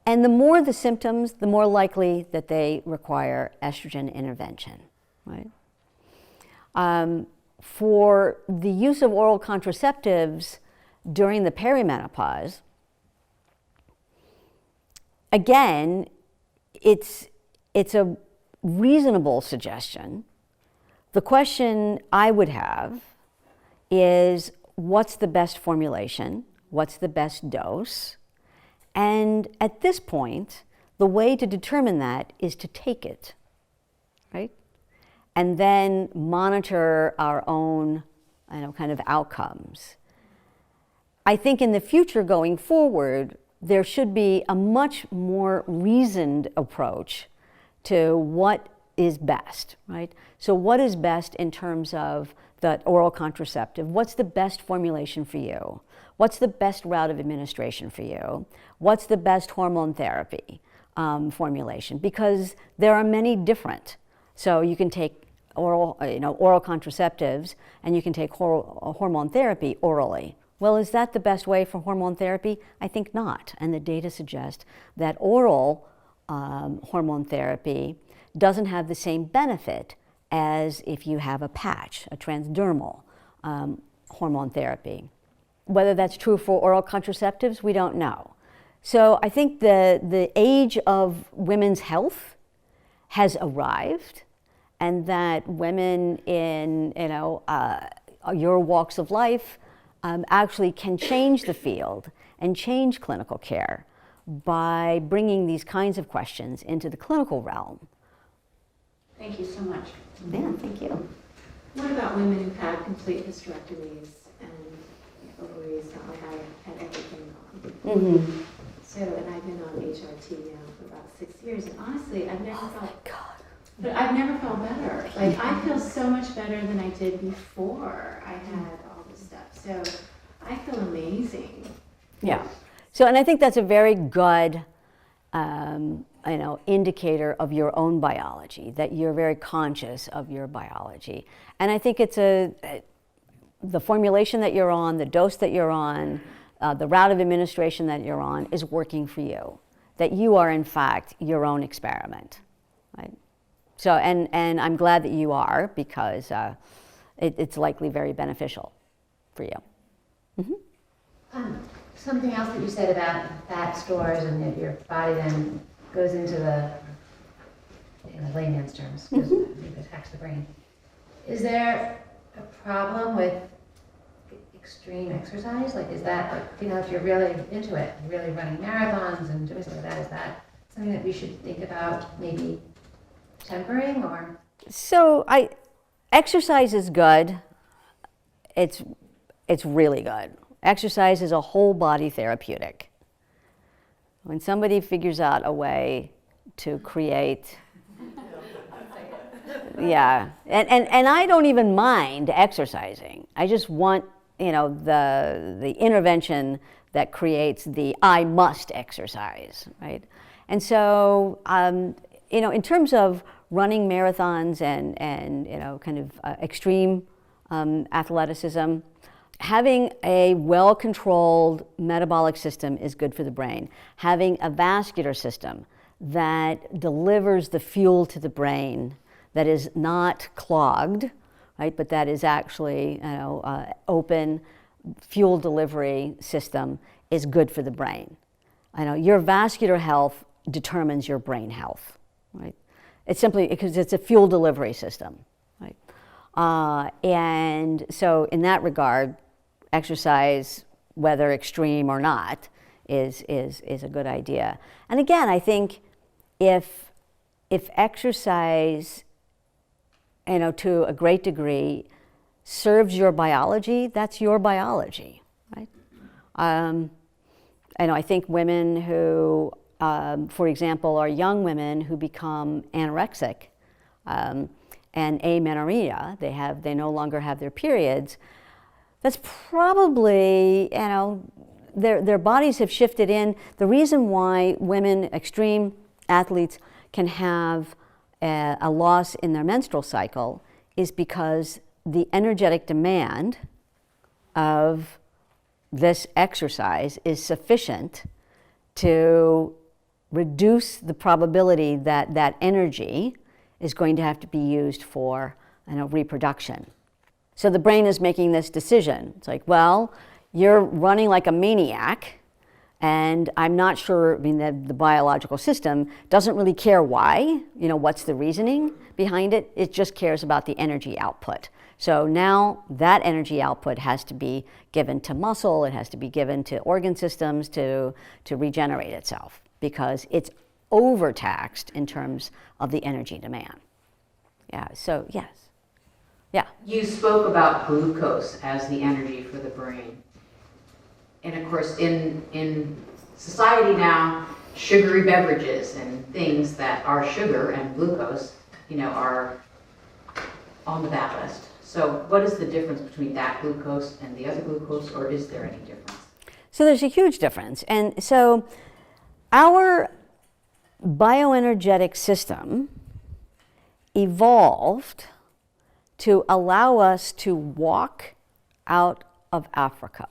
And the more the symptoms, the more likely that they require estrogen intervention, right? For the use of oral contraceptives during the perimenopause, again, it's a reasonable suggestion. The question I would have is, what's the best formulation? What's the best dose? And at this point, the way to determine that is to take it, right? And then monitor our own kind of outcomes. I think in the future going forward, there should be a much more reasoned approach to what is best, right? So what is best in terms of the oral contraceptive? What's the best formulation for you? What's the best route of administration for you? What's the best hormone therapy formulation? Because there are many different. So you can take oral contraceptives, and you can take hormone therapy orally. Well, is that the best way for hormone therapy? I think not. And the data suggest that oral hormone therapy doesn't have the same benefit as if you have a patch, a transdermal hormone therapy. Whether that's true for oral contraceptives, we don't know. So I think the age of women's health has arrived, and that women in your walks of life actually can change the field and change clinical care by bringing these kinds of questions into the clinical realm. Thank you so much. Yeah, thank you. What about women who've had complete hysterectomies and ovaries, not like I had everything on? Mm-hmm. So, and I've been on HRT now for about 6 years, and honestly, I've never felt, God. but I've never felt better. Like, I feel so much better than I did before I had all this stuff. So, I feel amazing. Yeah. So, and I think that's a very good, indicator of your own biology, that you're very conscious of your biology. And I think it's the formulation that you're on, the dose that you're on, the route of administration that you're on is working for you. That you are, in fact, your own experiment, right? So, and I'm glad that you are, because it's likely very beneficial for you. Mm-hmm. Something else that you said about fat stores and that your body then goes into in layman's terms, because it attacks the brain. Is there a problem with extreme exercise? Like, is that, if you're really into it, really running marathons and doing something like that, is that something that we should think about maybe tempering, or? So exercise is good. It's really good. Exercise is a whole body therapeutic. When somebody figures out a way to create, yeah, and I don't even mind exercising. I just want, the intervention that creates the I must exercise, right? And so, in terms of running marathons and kind of extreme athleticism, having a well-controlled metabolic system is good for the brain. Having a vascular system that delivers the fuel to the brain that is not clogged, right, but that is actually open fuel delivery system is good for the brain. Your vascular health determines your brain health, right? It's simply because it's a fuel delivery system, right? And so in that regard, exercise, whether extreme or not, is a good idea. And again, I think if exercise, to a great degree, serves your biology, that's your biology, right? I think women who, for example, are young women who become anorexic and amenorrhea, they no longer have their periods. That's probably, their bodies have shifted in. The reason why women, extreme athletes, can have a loss in their menstrual cycle is because the energetic demand of this exercise is sufficient to reduce the probability that that energy is going to have to be used for reproduction. So the brain is making this decision. It's like, well, you're running like a maniac, and I'm not sure, the biological system doesn't really care why, what's the reasoning behind it. It just cares about the energy output. So now that energy output has to be given to muscle, it has to be given to organ systems to regenerate itself, because it's overtaxed in terms of the energy demand. Yeah, so yes. Yeah. You spoke about glucose as the energy for the brain. And of course, in society now, sugary beverages and things that are sugar and glucose, are on the bad list. So what is the difference between that glucose and the other glucose, or is there any difference? So there's a huge difference. And so our bioenergetic system evolved to allow us to walk out of Africa.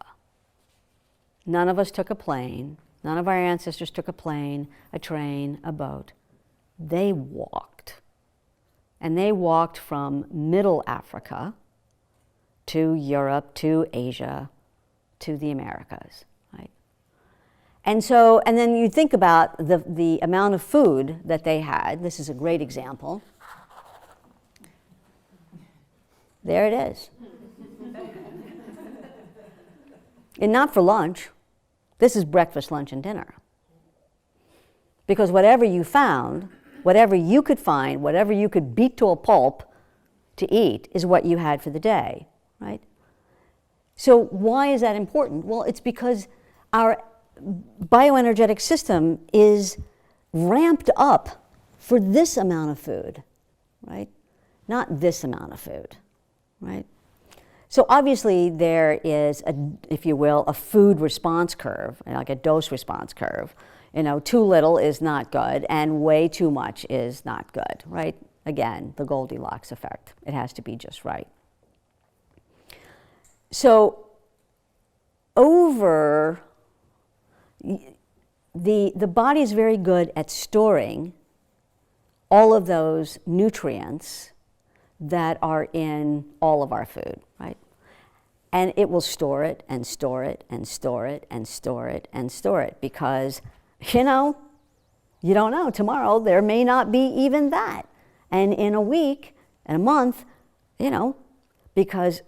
None of us took a plane. None of our ancestors took a plane, a train, a boat. They walked. And they walked from Middle Africa to Europe, to Asia, to the Americas, right? And then you think about the amount of food that they had. This is a great example. There it is. And not for lunch. This is breakfast, lunch, and dinner. Because whatever you found, whatever you could find, whatever you could beat to a pulp to eat is what you had for the day, right? So why is that important? Well, it's because our bioenergetic system is ramped up for this amount of food, right? Not this amount of food, right? So obviously there is, if you will, a food response curve, like a dose response curve. Too little is not good, and way too much is not good, right? Again, the Goldilocks effect. It has to be just right. So the body is very good at storing all of those nutrients that are in all of our food, right? And it will store it and store it and store it and store it and store it because, you don't know. Tomorrow there may not be even that. And in a week, in a month, because,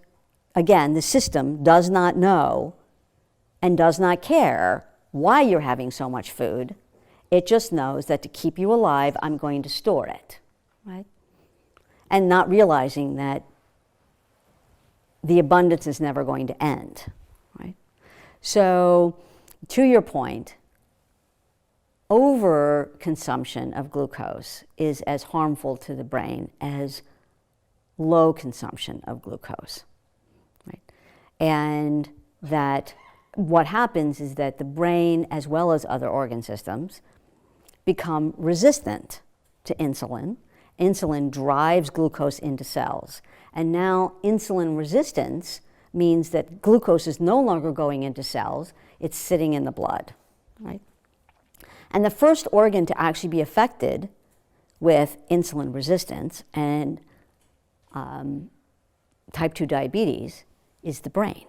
again, the system does not know and does not care why you're having so much food. It just knows that to keep you alive, I'm going to store it, right? And not realizing that the abundance is never going to end, right? So, to your point, overconsumption of glucose is as harmful to the brain as low consumption of glucose, right? And that what happens is that the brain, as well as other organ systems, become resistant to insulin. Insulin drives glucose into cells. And now insulin resistance means that glucose is no longer going into cells, it's sitting in the blood, right? And the first organ to actually be affected with insulin resistance and type 2 diabetes is the brain,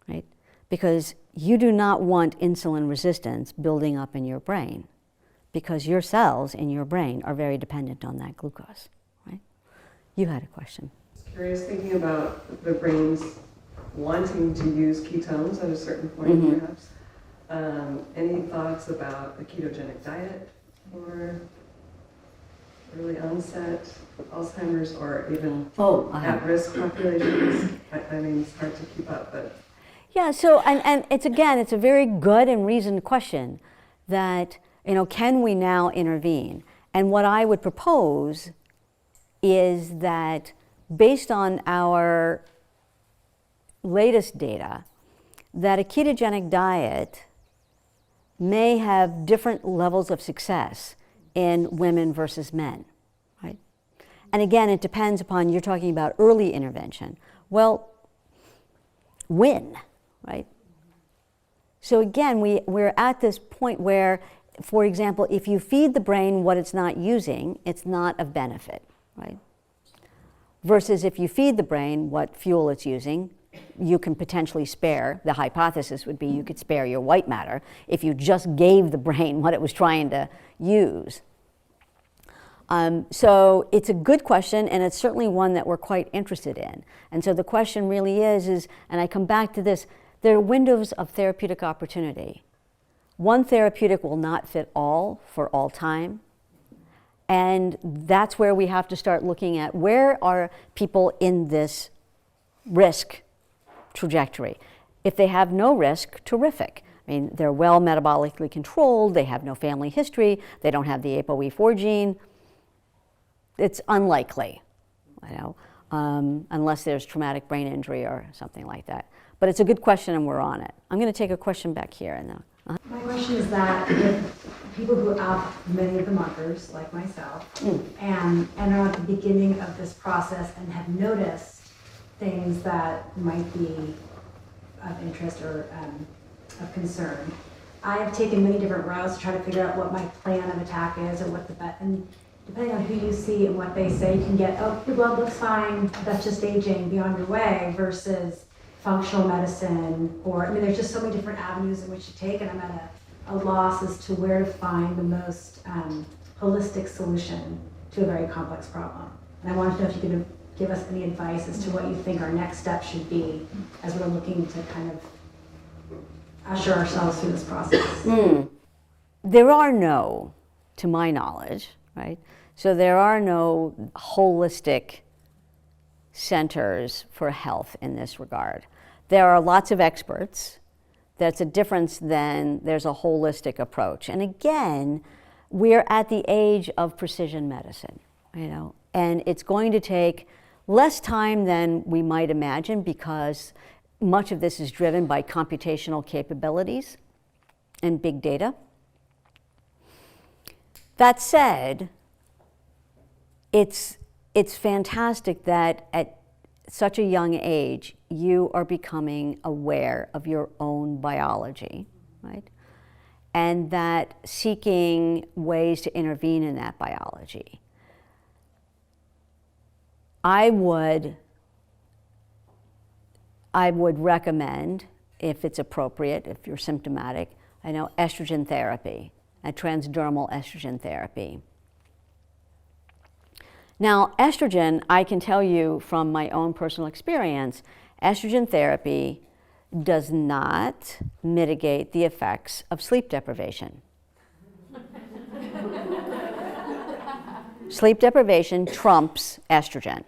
right? Because you do not want insulin resistance building up in your brain because your cells in your brain are very dependent on that glucose, right? You had a question. Curious, thinking about the brain's wanting to use ketones at a certain point, perhaps. Any thoughts about a ketogenic diet for early onset Alzheimer's or even at-risk populations? I mean, it's hard to keep up, but... Yeah, so, and it's again, it's a very good and reasoned question that, you know, can we now intervene? And what I would propose is that based on our latest data, that a ketogenic diet may have different levels of success in women versus men, right? And again, it depends upon, you're talking about early intervention. Well, when, right? So again, we're at this point where, for example, if you feed the brain what it's not using, it's not of benefit, right? Versus if you feed the brain what fuel it's using, you can potentially spare, the hypothesis would be you could spare your white matter if you just gave the brain what it was trying to use. So it's a good question, and it's certainly one that we're quite interested in. And so the question really is, and I come back to this, there are windows of therapeutic opportunity. One therapeutic will not fit all for all time. And that's where we have to start looking at where are people in this risk trajectory. If they have no risk, terrific. I mean, they're well metabolically controlled, they have no family history, they don't have the ApoE4 gene. It's unlikely, you know, unless there's traumatic brain injury or something like that. But it's a good question and we're on it. I'm going to take a question back here. And my question is that if people who have many of the markers, like myself, and are at the beginning of this process and have noticed things that might be of interest or of concern, I have taken many different routes to try to figure out what my plan of attack is or what the bet. And depending on who you see and what they say, you can get, oh, your blood looks fine, that's just aging, be on your way, versus functional medicine, or, I mean, there's just so many different avenues in which to take, and I'm at a loss as to where to find the most holistic solution to a very complex problem. And I wanted to know if you could give us any advice as to what you think our next step should be as we're looking to kind of usher ourselves through this process. There are no, to my knowledge, right? So there are no holistic centers for health in this regard. There are lots of experts. That's a difference than there's a holistic approach. And again, we're at the age of precision medicine, you know, and it's going to take less time than we might imagine because much of this is driven by computational capabilities and big data. That said, it's fantastic that at such a young age, you are becoming aware of your own biology, right? And that seeking ways to intervene in that biology. I would recommend, if it's appropriate, if you're symptomatic, I know estrogen therapy, a transdermal estrogen therapy. Now, estrogen, I can tell you from my own personal experience, estrogen therapy does not mitigate the effects of sleep deprivation. Sleep deprivation trumps estrogen.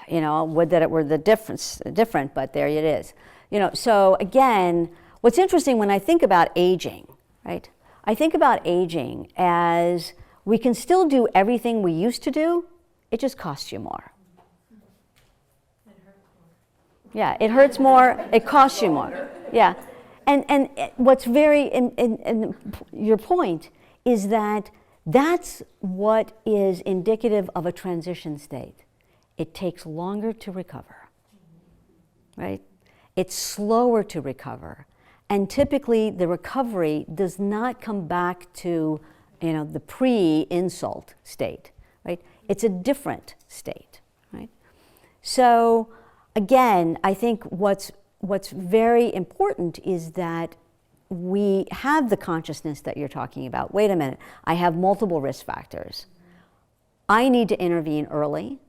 You know, would that it were different, but there it is. You know, so again, what's interesting when I think about aging, right? I think about aging as we can still do everything we used to do, it just costs you more. Yeah, it hurts more, it costs you more. Yeah. And what's very, and your point is that that's what is indicative of a transition state. It takes longer to recover, right? It's slower to recover. And typically the recovery does not come back to, the pre-insult state, right? It's a different state, right? So again, I think what's very important is that we have the consciousness that you're talking about. Wait a minute, I have multiple risk factors. I need to intervene early,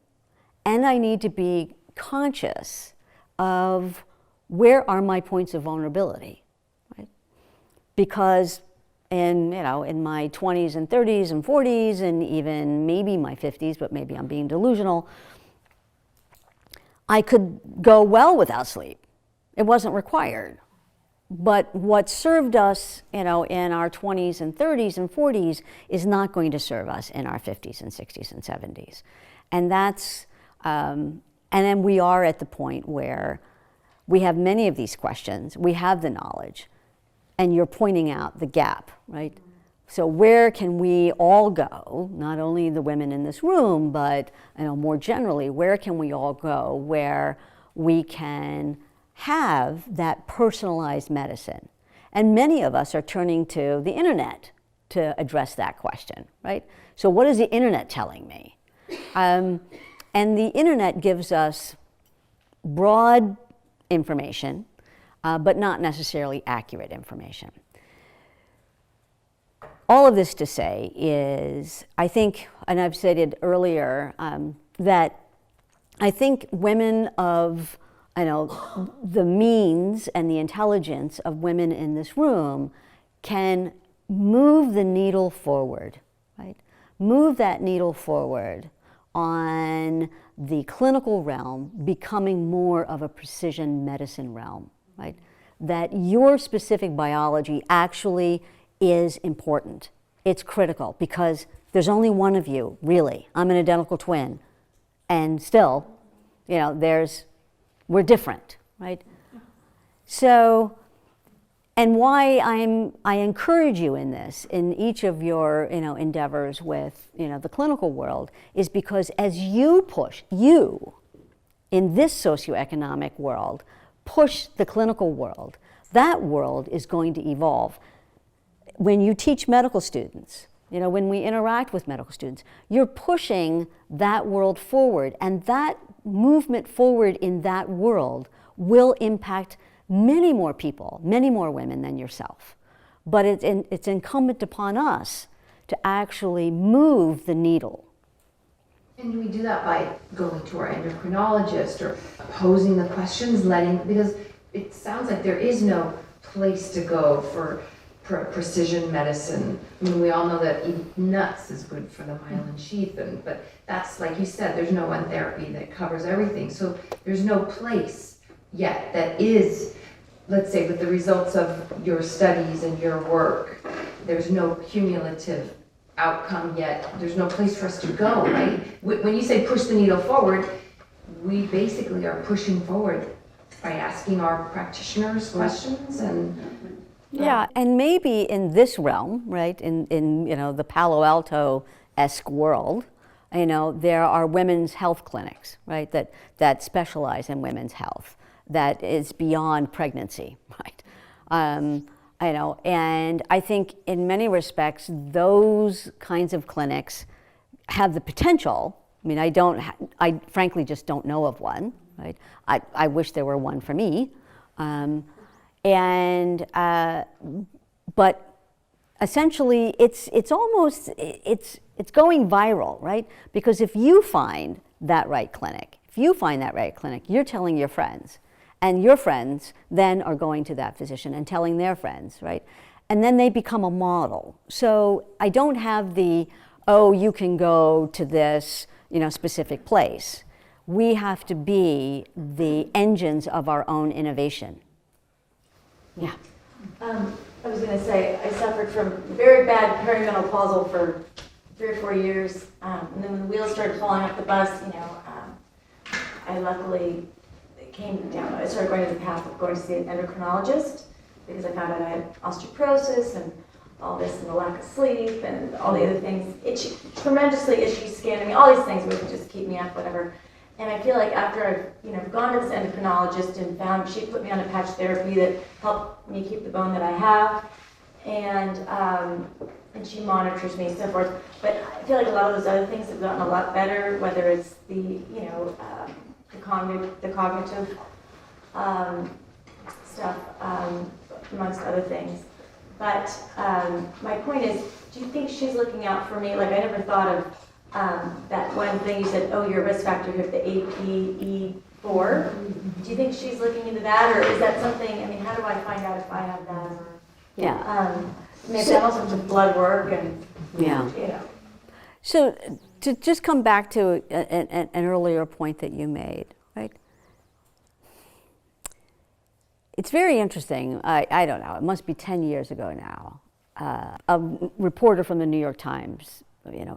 and I need to be conscious of where are my points of vulnerability, right? Because in my 20s and 30s and 40s and even maybe my 50s, but maybe I'm being delusional, I could go well without sleep. It wasn't required. But what served us, in our 20s and 30s and 40s is not going to serve us in our 50s and 60s and 70s. And that's, and then we are at the point where we have many of these questions, we have the knowledge, and you're pointing out the gap, right? So where can we all go, not only the women in this room, but more generally, where can we all go where we can have that personalized medicine? And many of us are turning to the internet to address that question, right? So what is the internet telling me? And the internet gives us broad information, but not necessarily accurate information. All of this to say is, I think, and I've stated earlier, that I think women of the means and the intelligence of women in this room can move the needle forward, right? Move that needle forward on the clinical realm, becoming more of a precision medicine realm, right? That your specific biology actually is important. It's critical because there's only one of you, really. I'm an identical twin. And still, we're different, right? So, and why I encourage you in this, in each of your endeavors with the clinical world, is because as you in this socioeconomic world, push the clinical world, that world is going to evolve. When you teach medical students, when we interact with medical students, you're pushing that world forward, and that movement forward in that world will impact many more people, many more women than yourself. But it's incumbent upon us to actually move the needle. And do we do that by going to our endocrinologist or posing the questions, because it sounds like there is no place to go for precision medicine. I mean, we all know that eating nuts is good for the myelin sheath, but that's, like you said, there's no one therapy that covers everything. So there's no place yet that is, let's say, with the results of your studies and your work, there's no cumulative outcome yet. There's no place for us to go, right? When you say push the needle forward, we basically are pushing forward by asking our practitioners questions and yeah, and maybe in this realm, right, in the Palo Alto-esque world, there are women's health clinics, right, that specialize in women's health, that is beyond pregnancy, right? And I think in many respects, those kinds of clinics have the potential. I mean, I frankly just don't know of one, right? I wish there were one for me. But essentially, it's going viral, right? Because if you find that right clinic, you're telling your friends, and your friends then are going to that physician and telling their friends, right? And then they become a model. So I don't have you can go to this, specific place. We have to be the engines of our own innovation. Yeah. I was going to say, I suffered from very bad perimenopausal for 3 or 4 years. And then when the wheels started falling off the bus, I luckily came down. I started going to the path of going to see an endocrinologist. because I found out I had osteoporosis and all this and the lack of sleep and all the other things, tremendously itchy skin, I mean, all these things would just keep me up, whatever. And I feel like after I've gone to this endocrinologist and found, she put me on a patch therapy that helped me keep the bone that I have, and she monitors me and so forth. But I feel like a lot of those other things have gotten a lot better, whether it's the cognitive stuff, amongst other things. But my point is, do you think she's looking out for me? Like, I never thought of that one thing you said, oh, your risk factor, you have the APE4. Do you think she's looking into that, or is that something, I mean, how do I find out if I have that? Yeah. Maybe that also some blood work and, So to just come back to an earlier point that you made, right? It's very interesting. I don't know, it must be 10 years ago now. A reporter from the New York Times,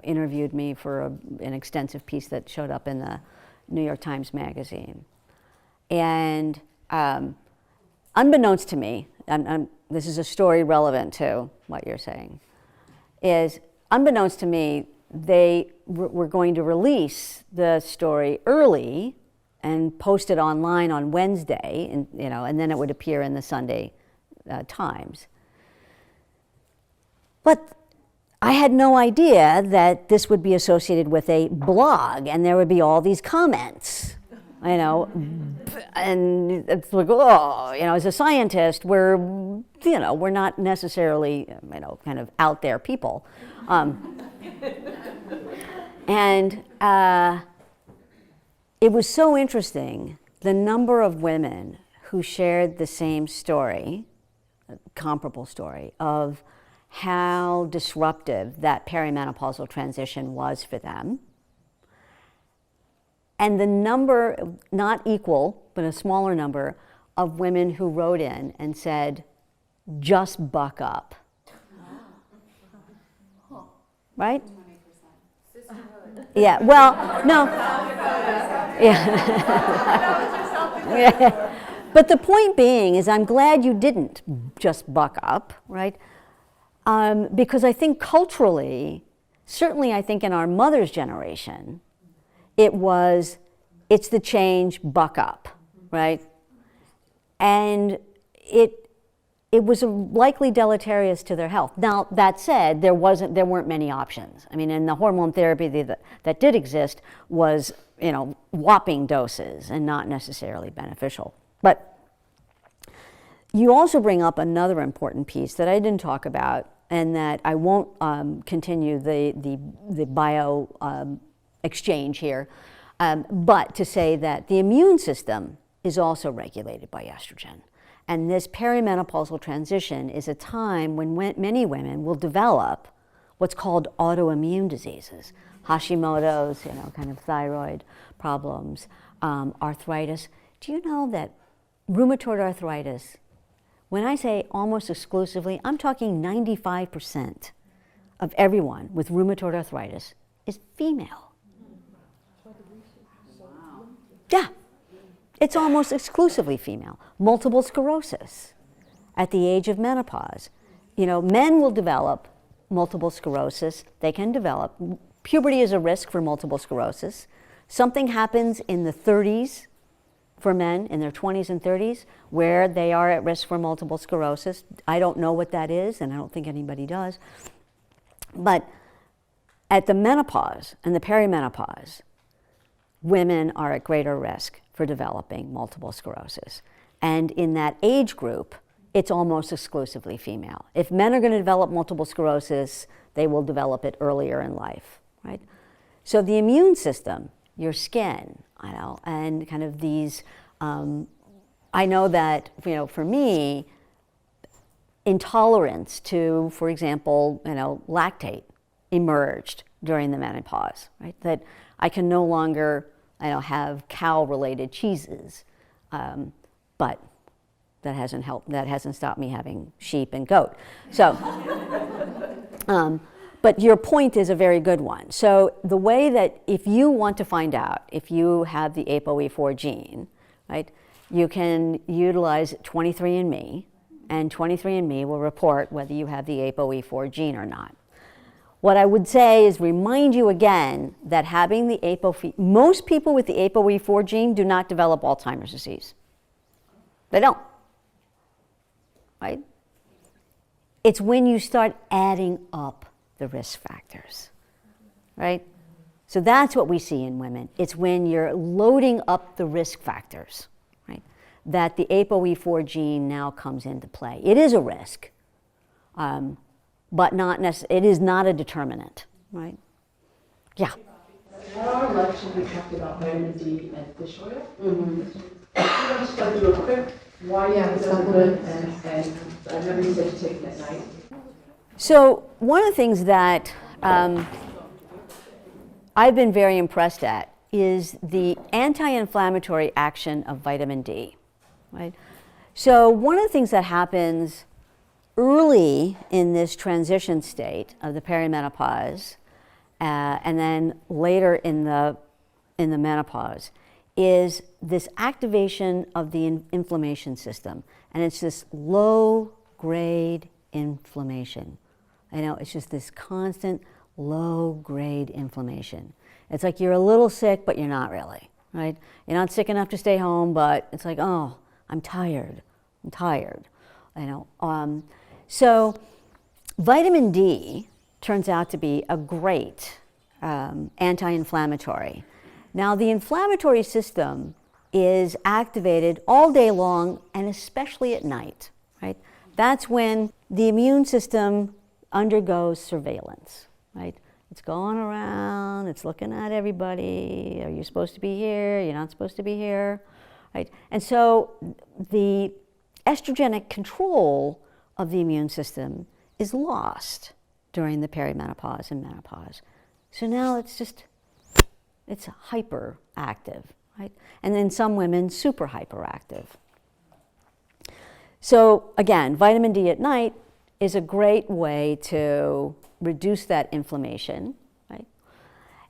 interviewed me for an extensive piece that showed up in the New York Times Magazine. And unbeknownst to me, this is a story relevant to what you're saying, is unbeknownst to me, they were going to release the story early and post it online on Wednesday, and then it would appear in the Sunday Times. But I had no idea that this would be associated with a blog, and there would be all these comments, and it's like, as a scientist, we're not necessarily, kind of out there people. And it was so interesting, the number of women who shared the same story, comparable story, of how disruptive that perimenopausal transition was for them. And the number, not equal, but a smaller number, of women who wrote in and said, just buck up. Right? Yeah, well, no. Yeah. But the point being is, I'm glad you didn't just buck up, right? Because I think culturally, certainly I think in our mother's generation, it's the change, buck up, right? And it was likely deleterious to their health. Now, that said, there weren't many options. I mean, and the hormone therapy that did exist was, whopping doses and not necessarily beneficial. But you also bring up another important piece that I didn't talk about, and that I won't continue the bio exchange here, but to say that the immune system is also regulated by estrogen. And this perimenopausal transition is a time when many women will develop what's called autoimmune diseases, Hashimoto's, kind of thyroid problems, arthritis. Do you know that rheumatoid arthritis, when I say almost exclusively, I'm talking 95% of everyone with rheumatoid arthritis is female. Yeah. It's almost exclusively female. Multiple sclerosis at the age of menopause. Men will develop multiple sclerosis. They can develop. Puberty is a risk for multiple sclerosis. Something happens in the 30s for men, in their 20s and 30s, where they are at risk for multiple sclerosis. I don't know what that is, and I don't think anybody does. But at the menopause and the perimenopause, women are at greater risk for developing multiple sclerosis. And in that age group, it's almost exclusively female. If men are going to develop multiple sclerosis, they will develop it earlier in life, right? So the immune system, your skin, and kind of these, I know that, for me, intolerance to, for example, lactate emerged during the menopause, right? That I can no longer, have cow-related cheeses, but that hasn't helped. That hasn't stopped me having sheep and goat. So, but your point is a very good one. So the way that if you want to find out if you have the ApoE4 gene, right, you can utilize 23andMe, and 23andMe will report whether you have the ApoE4 gene or not. What I would say is remind you again that having the most people with the ApoE4 gene do not develop Alzheimer's disease. They don't, right? It's when you start adding up the risk factors, right? So that's what we see in women. It's when you're loading up the risk factors, right, that the ApoE4 gene now comes into play. It is a risk, but it is not a determinant, right? Yeah. At our lecture, we talked about vitamin D and fish oil. Mm-hmm. Can you just go through real quick why it's so good, and I remember you said to take it at night. So one of the things that I've been very impressed at is the anti-inflammatory action of vitamin D, right? So one of the things that happens early in this transition state of the perimenopause, and then later in the menopause, is this activation of the inflammation system, and it's this low-grade inflammation. I know, it's just this constant low-grade inflammation. It's like you're a little sick, but you're not really, right? You're not sick enough to stay home, but it's like, oh, I'm tired, you know. So vitamin D turns out to be a great anti-inflammatory. Now, the inflammatory system is activated all day long, and especially at night, right? That's when the immune system undergoes surveillance, right? It's going around, it's looking at everybody. Are you supposed to be here? You're not supposed to be here, right? And so the estrogenic control of the immune system is lost during the perimenopause and menopause. So now it's hyperactive, right? And in some women, super hyperactive. So again, vitamin D at night is a great way to reduce that inflammation, right?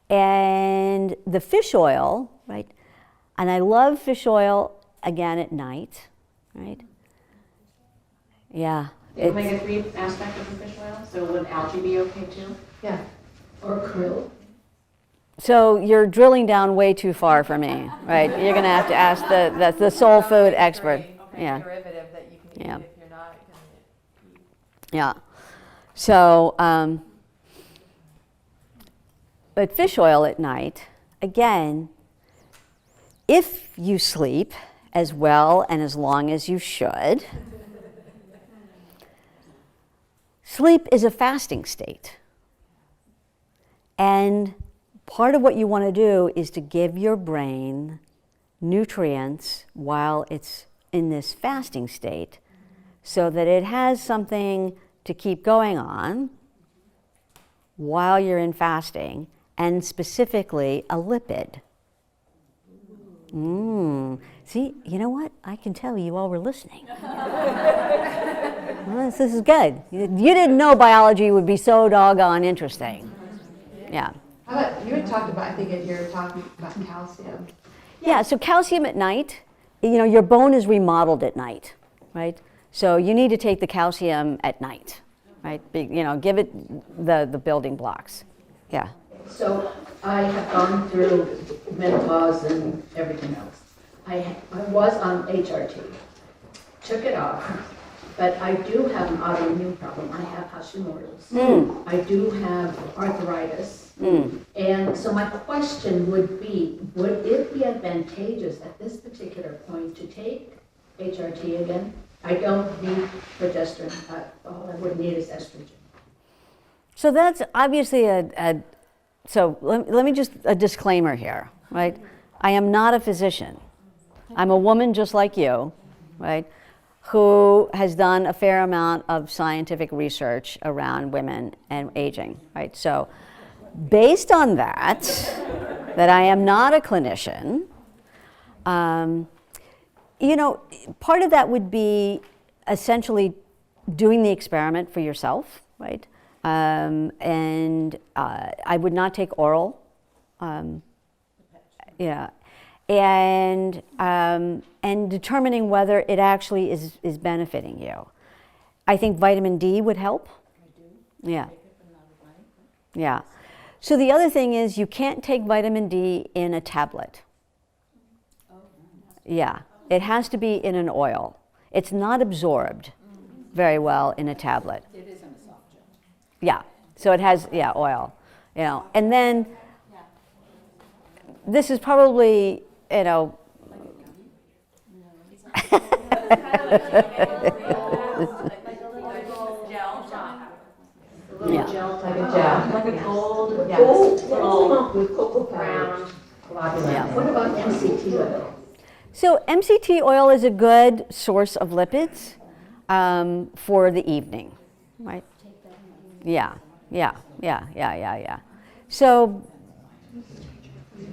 And the fish oil, right? And I love fish oil again at night, right? Yeah. The omega-3 aspect of the fish oil, so would algae be okay too? Yeah. Or krill. So you're drilling down way too far for me, right? You're going to have to ask the soul food expert. Yeah. Derivative that you can eat if you're not going to eat. Yeah. So, but fish oil at night, again, if you sleep as well and as long as you should, sleep is a fasting state. And part of what you want to do is to give your brain nutrients while it's in this fasting state so that it has something to keep going on while you're in fasting, and specifically a lipid. See, you know what? I can tell you all were listening. Well, this is good. You didn't know biology would be so doggone interesting. Yeah. How about, you had talked about, I think you were talking about calcium. Yeah, so calcium at night, you know, your bone is remodeled at night, right? So you need to take the calcium at night, right? You know, give it the building blocks. Yeah. So I have gone through menopause and everything else. I was on HRT, took it off, but I do have an autoimmune problem. I have Hashimoto's. I do have arthritis. And so my question would be, would it be advantageous at this particular point to take HRT again? I don't need progesterone. All I would need is estrogen. So that's obviously so let me just, a disclaimer here, right? I am not a physician. I'm a woman just like you, right, who has done a fair amount of scientific research around women and aging, right? So based on that I am not a clinician, you know, part of that would be essentially doing the experiment for yourself, right? And I would not take oral, yeah, and determining whether it actually is benefiting you. I think vitamin D would help. Yeah. Yeah. So the other thing is you can't take vitamin D in a tablet. Yeah. It has to be in an oil. It's not absorbed very well in a tablet. It is in a soft gel. Yeah. So it has, oil. And then this is probably, Gel type of gel, like a gold, little round globulin. Yeah. What about MCT oil? So MCT oil is a good source of lipids for the evening, right? Yeah. So,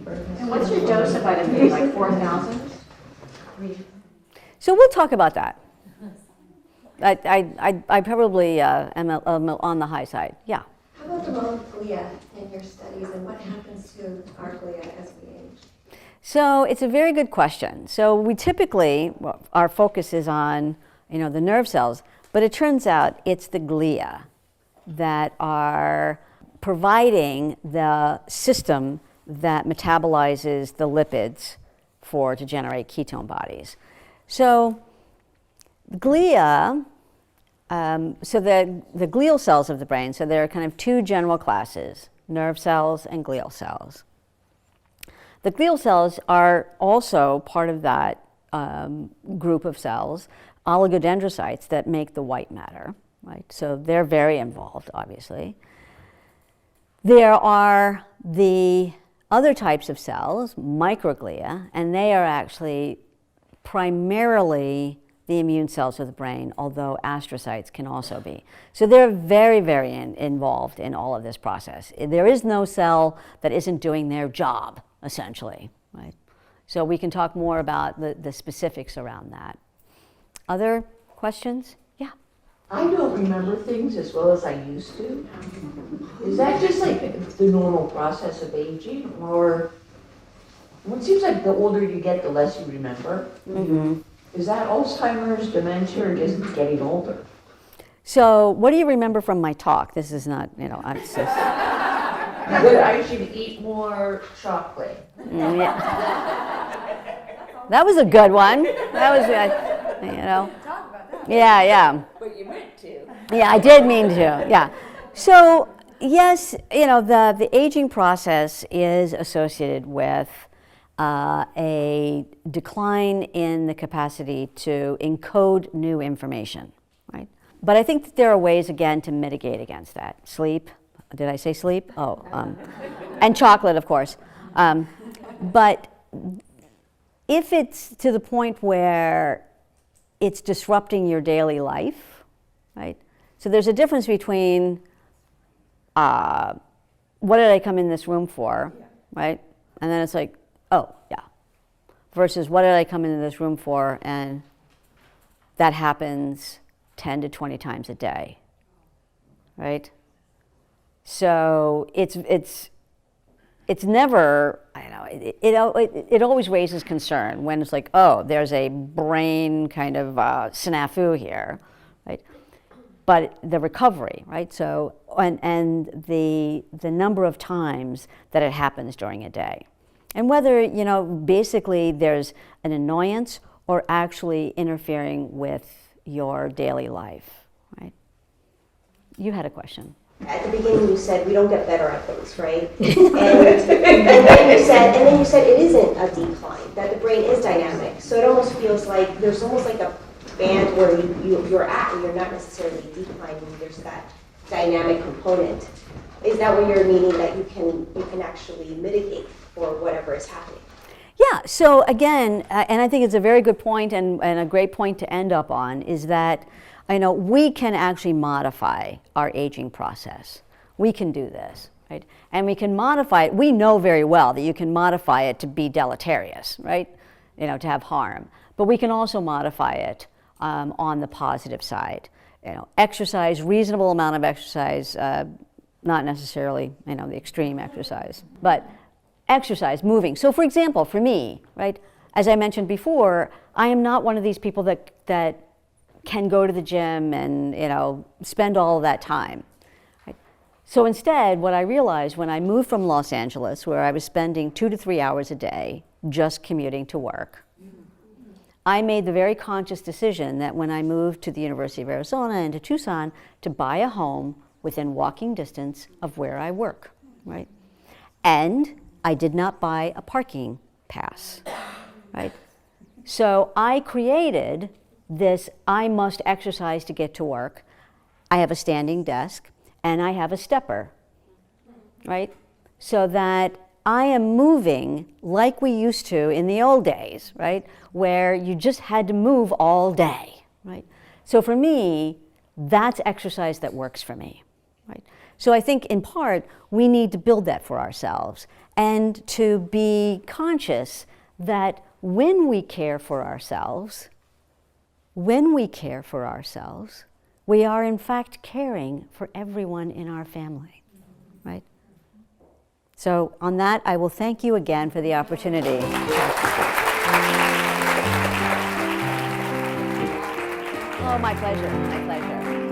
And what's your dose of vitamin D, like 4,000? so we'll talk about that. I probably am on the high side. Yeah. How about the role of glia in your studies and what happens to our glia as we age? So it's a very good question. So we typically, our focus is on, the nerve cells, but it turns out it's the glia that are providing the system that metabolizes the lipids to generate ketone bodies. So glia, so the glial cells of the brain, so there are kind of two general classes, nerve cells and glial cells. The glial cells are also part of that group of cells, oligodendrocytes that make the white matter, right? So they're very involved, obviously. There are the other types of cells, microglia, and they are actually primarily the immune cells of the brain, although astrocytes can also be. So they're very, very involved in all of this process. There is no cell that isn't doing their job, essentially, right? So we can talk more about the specifics around that. Other questions? Yeah. I don't remember things as well as I used to. Is that just like the normal process of aging, or well, it seems like the older you get, the less you remember? Mm-hmm. Is that Alzheimer's, dementia, or just getting older? So what do you remember from my talk? This is not, I'm just... That I should eat more chocolate. Yeah. That was a good one. That was, Yeah. But you meant to. Yeah, I did mean to, yeah. So, yes, the aging process is associated with a decline in the capacity to encode new information, right? But I think that there are ways, again, to mitigate against that. Sleep, did I say sleep? Oh, and chocolate, of course. But if it's to the point where it's disrupting your daily life, right? So there's a difference between what did I come in this room for, right? And then it's like, oh, yeah. Versus what did I come into this room for, and that happens 10 to 20 times a day, right? So it's never, it always raises concern when it's like, oh, there's a brain kind of snafu here, right? But the recovery, right? So, and the number of times that it happens during a day. And whether, basically there's an annoyance or actually interfering with your daily life, right? You had a question. At the beginning you said we don't get better at things, right? And then you said it isn't a decline, that the brain is dynamic. So it almost feels like there's almost like a band where you're at, and you're not necessarily declining, there's that dynamic component. Is that what you're meaning, that you can actually mitigate for whatever is happening? Yeah, so again, and I think it's a very good point and a great point to end up on, is that we can actually modify our aging process. We can do this, right? And we can modify it. We know very well that you can modify it to be deleterious, right? To have harm. But we can also modify it on the positive side. Exercise, reasonable amount of exercise, not necessarily, the extreme exercise, but exercise, moving. So for example, for me, right, as I mentioned before, I am not one of these people that can go to the gym and, spend all of that time. Right? So instead, what I realized when I moved from Los Angeles, where I was spending 2 to 3 hours a day just commuting to work, I made the very conscious decision that when I moved to the University of Arizona and to Tucson, to buy a home within walking distance of where I work, right? And I did not buy a parking pass, right? So I created this, I must exercise to get to work. I have a standing desk and I have a stepper, right? So that I am moving like we used to in the old days, right? Where you just had to move all day, right? So for me, that's exercise that works for me, right? So I think in part, we need to build that for ourselves and to be conscious that when we care for ourselves, we are in fact caring for everyone in our family, right? So on that, I will thank you again for the opportunity. Oh, my pleasure, my pleasure.